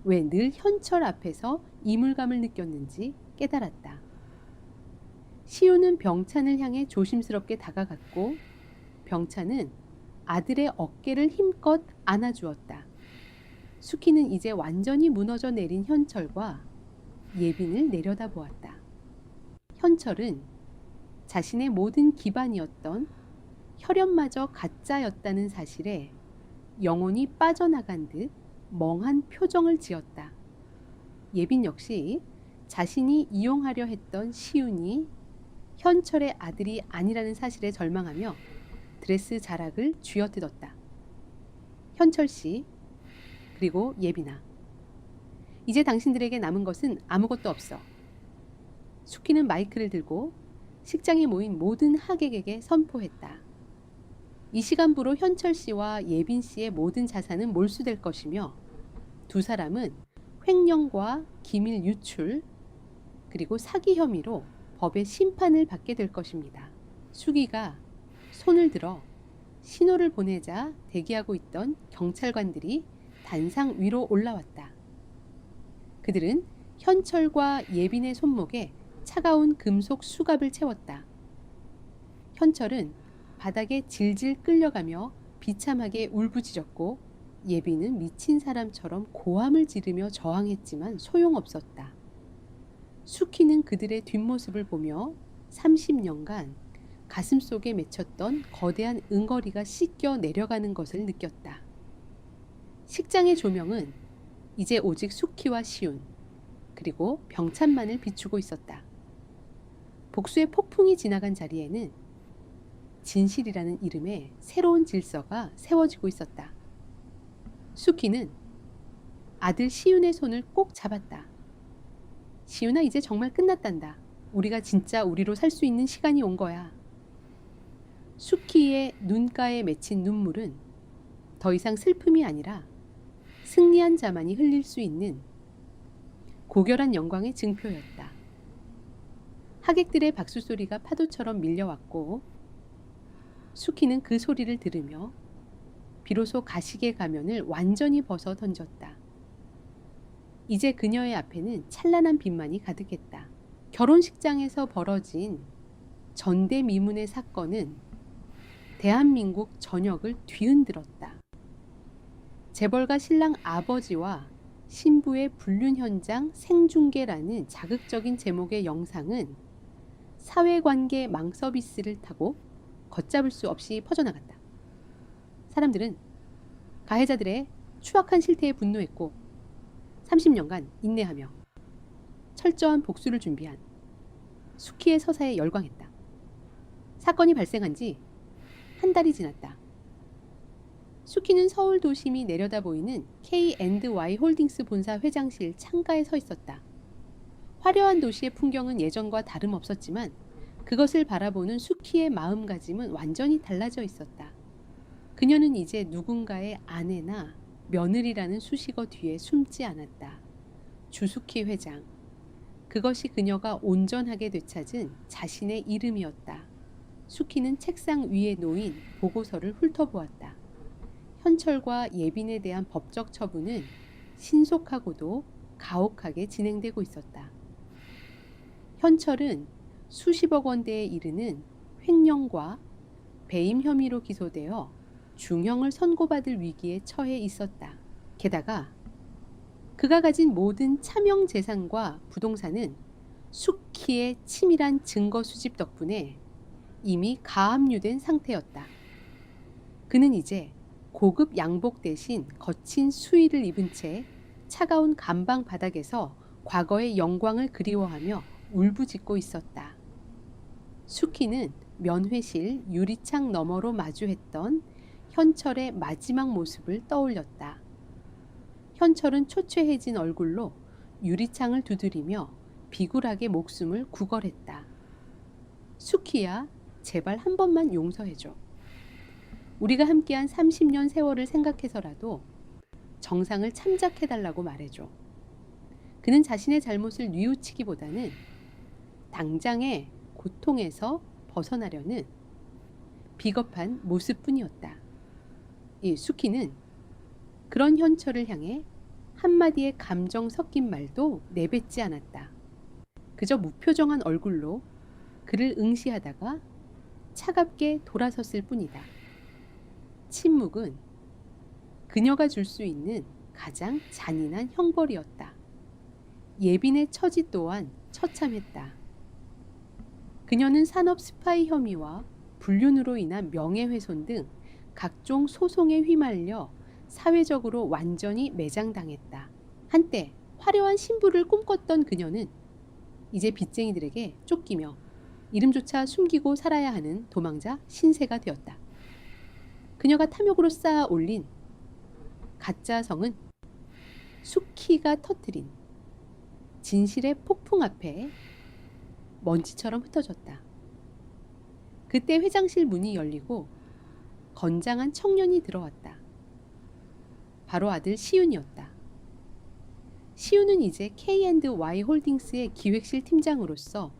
왜 늘 현철 앞에서 이물감을 느꼈는지 깨달았다. 시우는 병찬을 향해 조심스럽게 다가갔고 병찬은 아들의 어깨를 힘껏 안아주었다. 수키는 이제 완전히 무너져 내린 현철과 예빈을 내려다보았다. 현철은 자신의 모든 기반이었던 혈연마저 가짜였다는 사실에 영혼이 빠져나간 듯 멍한 표정을 지었다. 예빈 역시 자신이 이용하려 했던 시윤이 현철의 아들이 아니라는 사실에 절망하며 드레스 자락을 쥐어뜯었다. 현철 씨, 그리고 예빈아, 이제 당신들에게 남은 것은 아무것도 없어. 수키는 마이크를 들고 식장에 모인 모든 하객에게 선포했다. 이 시간부로 현철 씨와 예빈 씨의 모든 자산은 몰수될 것이며 두 사람은 횡령과 기밀 유출 그리고 사기 혐의로 법의 심판을 받게 될 것입니다. 수기가 손을 들어 신호를 보내자 대기하고 있던 경찰관들이 단상 위로 올라왔다. 그들은 현철과 예빈의 손목에 차가운 금속 수갑을 채웠다. 현철은 바닥에 질질 끌려가며 비참하게 울부짖었고 예빈은 미친 사람처럼 고함을 지르며 저항했지만 소용없었다. 수키는 그들의 뒷모습을 보며 30년간 가슴속에 맺혔던 거대한 응어리가 씻겨 내려가는 것을 느꼈다. 식장의 조명은 이제 오직 수키와 시윤 그리고 병찬만을 비추고 있었다. 복수의 폭풍이 지나간 자리에는 진실이라는 이름의 새로운 질서가 세워지고 있었다. 수키는 아들 시윤의 손을 꼭 잡았다. 시윤아, 이제 정말 끝났단다. 우리가 진짜 우리로 살 수 있는 시간이 온 거야. 수키의 눈가에 맺힌 눈물은 더 이상 슬픔이 아니라 승리한 자만이 흘릴 수 있는 고결한 영광의 증표였다. 하객들의 박수 소리가 파도처럼 밀려왔고 수키는 그 소리를 들으며 비로소 가식의 가면을 완전히 벗어 던졌다. 이제 그녀의 앞에는 찬란한 빛만이 가득했다. 결혼식장에서 벌어진 전대미문의 사건은 대한민국 전역을 뒤흔들었다. 재벌가 신랑 아버지와 신부의 불륜 현장 생중계라는 자극적인 제목의 영상은 사회관계 망서비스를 타고 걷잡을 수 없이 퍼져나갔다. 사람들은 가해자들의 추악한 실태에 분노했고 30년간 인내하며 철저한 복수를 준비한 수키의 서사에 열광했다. 사건이 발생한 지 한 달이 지났다. 수키는 서울 도심이 내려다 보이는 K&Y 홀딩스 본사 회장실 창가에 서 있었다. 화려한 도시의 풍경은 예전과 다름없었지만 그것을 바라보는 수키의 마음가짐은 완전히 달라져 있었다. 그녀는 이제 누군가의 아내나 며느리라는 수식어 뒤에 숨지 않았다. 주수키 회장. 그것이 그녀가 온전하게 되찾은 자신의 이름이었다. 수키는 책상 위에 놓인 보고서를 훑어보았다. 현철과 예빈에 대한 법적 처분은 신속하고도 가혹하게 진행되고 있었다. 현철은 수십억 원대에 이르는 횡령과 배임 혐의로 기소되어 중형을 선고받을 위기에 처해 있었다. 게다가 그가 가진 모든 차명 재산과 부동산은 수키의 치밀한 증거 수집 덕분에 이미 가압류된 상태였다. 그는 이제 고급 양복 대신 거친 수의를 입은 채 차가운 감방 바닥에서 과거의 영광을 그리워하며 울부짖고 있었다. 수키는 면회실 유리창 너머로 마주했던 현철의 마지막 모습을 떠올렸다. 현철은 초췌해진 얼굴로 유리창을 두드리며 비굴하게 목숨을 구걸했다. 수키야, 제발 한 번만 용서해줘. 우리가 함께한 30년 세월을 생각해서라도 정상을 참작해달라고 말해줘. 그는 자신의 잘못을 뉘우치기보다는 당장의 고통에서 벗어나려는 비겁한 모습뿐이었다. 이 수키는 그런 현철을 향해 한마디의 감정 섞인 말도 내뱉지 않았다. 그저 무표정한 얼굴로 그를 응시하다가 차갑게 돌아섰을 뿐이다. 침묵은 그녀가 줄 수 있는 가장 잔인한 형벌이었다. 예빈의 처지 또한 처참했다. 그녀는 산업 스파이 혐의와 불륜으로 인한 명예훼손 등 각종 소송에 휘말려 사회적으로 완전히 매장당했다. 한때 화려한 신부를 꿈꿨던 그녀는 이제 빚쟁이들에게 쫓기며 이름조차 숨기고 살아야 하는 도망자 신세가 되었다. 그녀가 탐욕으로 쌓아 올린 가짜성은 수키가 터뜨린 진실의 폭풍 앞에 먼지처럼 흩어졌다. 그때 회장실 문이 열리고 건장한 청년이 들어왔다. 바로 아들 시윤이었다. 시윤은 이제 K&Y 홀딩스의 기획실 팀장으로서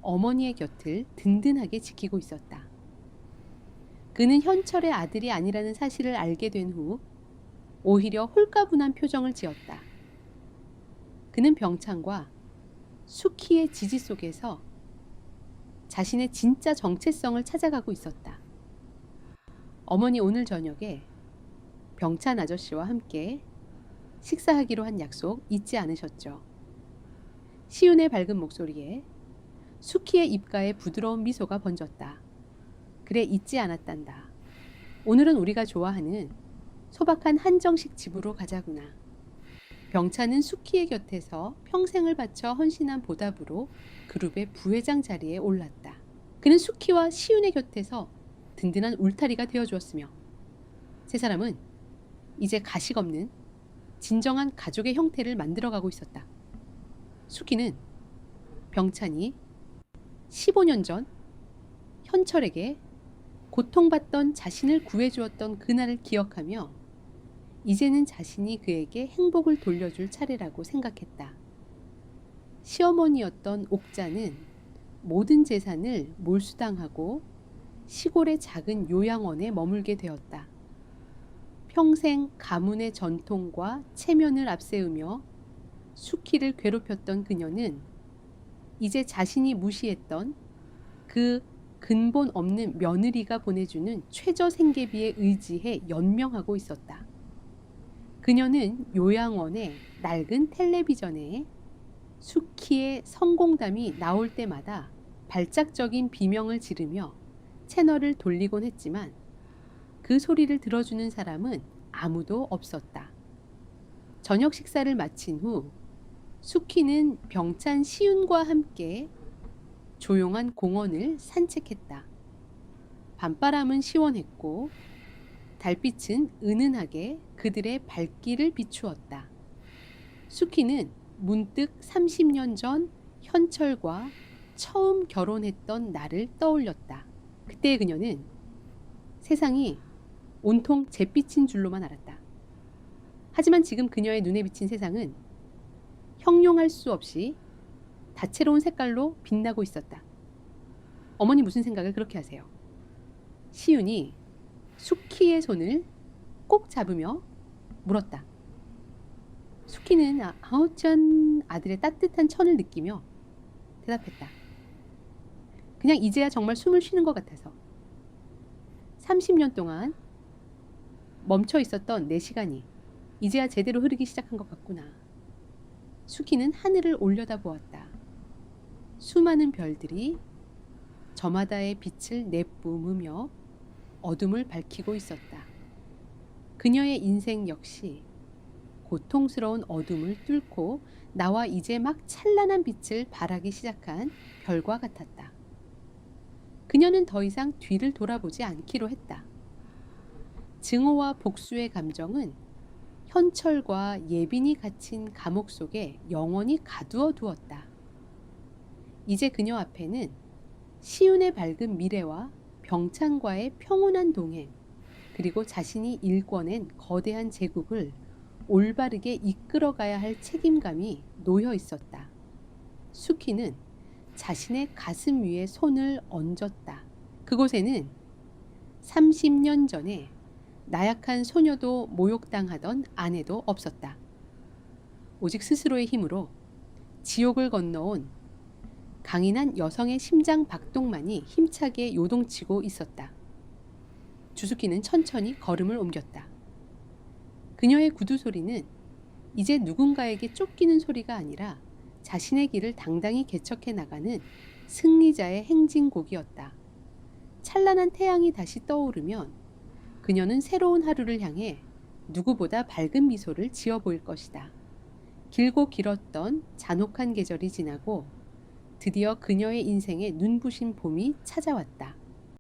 어머니의 곁을 든든하게 지키고 있었다. 그는 현철의 아들이 아니라는 사실을 알게 된 후 오히려 홀가분한 표정을 지었다. 그는 병찬과 수키의 지지 속에서 자신의 진짜 정체성을 찾아가고 있었다. 어머니 오늘 저녁에 병찬 아저씨와 함께 식사하기로 한 약속 잊지 않으셨죠? 시윤의 밝은 목소리에 수키의 입가에 부드러운 미소가 번졌다. 그래, 잊지 않았단다. 오늘은 우리가 좋아하는 소박한 한정식 집으로 가자구나. 병찬은 수키의 곁에서 평생을 바쳐 헌신한 보답으로 그룹의 부회장 자리에 올랐다. 그는 수키와 시윤의 곁에서 든든한 울타리가 되어주었으며 세 사람은 이제 가식 없는 진정한 가족의 형태를 만들어가고 있었다. 수키는 병찬이 15년 전 현철에게 고통받던 자신을 구해주었던 그날을 기억하며 이제는 자신이 그에게 행복을 돌려줄 차례라고 생각했다. 시어머니였던 옥자는 모든 재산을 몰수당하고 시골의 작은 요양원에 머물게 되었다. 평생 가문의 전통과 체면을 앞세우며 수키를 괴롭혔던 그녀는 이제 자신이 무시했던 그 근본 없는 며느리가 보내주는 최저 생계비에 의지해 연명하고 있었다. 그녀는 요양원의 낡은 텔레비전에 수키의 성공담이 나올 때마다 발작적인 비명을 지르며 채널을 돌리곤 했지만 그 소리를 들어주는 사람은 아무도 없었다. 저녁 식사를 마친 후 수키는 병찬 시윤과 함께 조용한 공원을 산책했다. 밤바람은 시원했고 달빛은 은은하게 그들의 발길을 비추었다. 수키는 문득 30년 전 현철과 처음 결혼했던 날을 떠올렸다. 그때 그녀는 세상이 온통 잿빛인 줄로만 알았다. 하지만 지금 그녀의 눈에 비친 세상은 형용할 수 없이 다채로운 색깔로 빛나고 있었다. 어머니 무슨 생각을 그렇게 하세요? 시윤이 수키의 손을 꼭 잡으며 물었다. 수키는 짠 아들의 따뜻한 천을 느끼며 대답했다. 그냥 이제야 정말 숨을 쉬는 것 같아서. 30년 동안 멈춰 있었던 내 시간이 이제야 제대로 흐르기 시작한 것 같구나. 수키는 하늘을 올려다보았다. 수많은 별들이 저마다의 빛을 내뿜으며 어둠을 밝히고 있었다. 그녀의 인생 역시 고통스러운 어둠을 뚫고 나와 이제 막 찬란한 빛을 발하기 시작한 별과 같았다. 그녀는 더 이상 뒤를 돌아보지 않기로 했다. 증오와 복수의 감정은 현철과 예빈이 갇힌 감옥 속에 영원히 가두어 두었다. 이제 그녀 앞에는 시윤의 밝은 미래와 병찬과의 평온한 동행, 그리고 자신이 일궈낸 거대한 제국을 올바르게 이끌어가야 할 책임감이 놓여 있었다. 수키는 자신의 가슴 위에 손을 얹었다. 그곳에는 30년 전에 나약한 소녀도 모욕당하던 아내도 없었다. 오직 스스로의 힘으로 지옥을 건너온 강인한 여성의 심장 박동만이 힘차게 요동치고 있었다. 주수키는 천천히 걸음을 옮겼다. 그녀의 구두 소리는 이제 누군가에게 쫓기는 소리가 아니라 자신의 길을 당당히 개척해 나가는 승리자의 행진곡이었다. 찬란한 태양이 다시 떠오르면 그녀는 새로운 하루를 향해 누구보다 밝은 미소를 지어 보일 것이다. 길고 길었던 잔혹한 계절이 지나고 드디어 그녀의 인생에 눈부신 봄이 찾아왔다.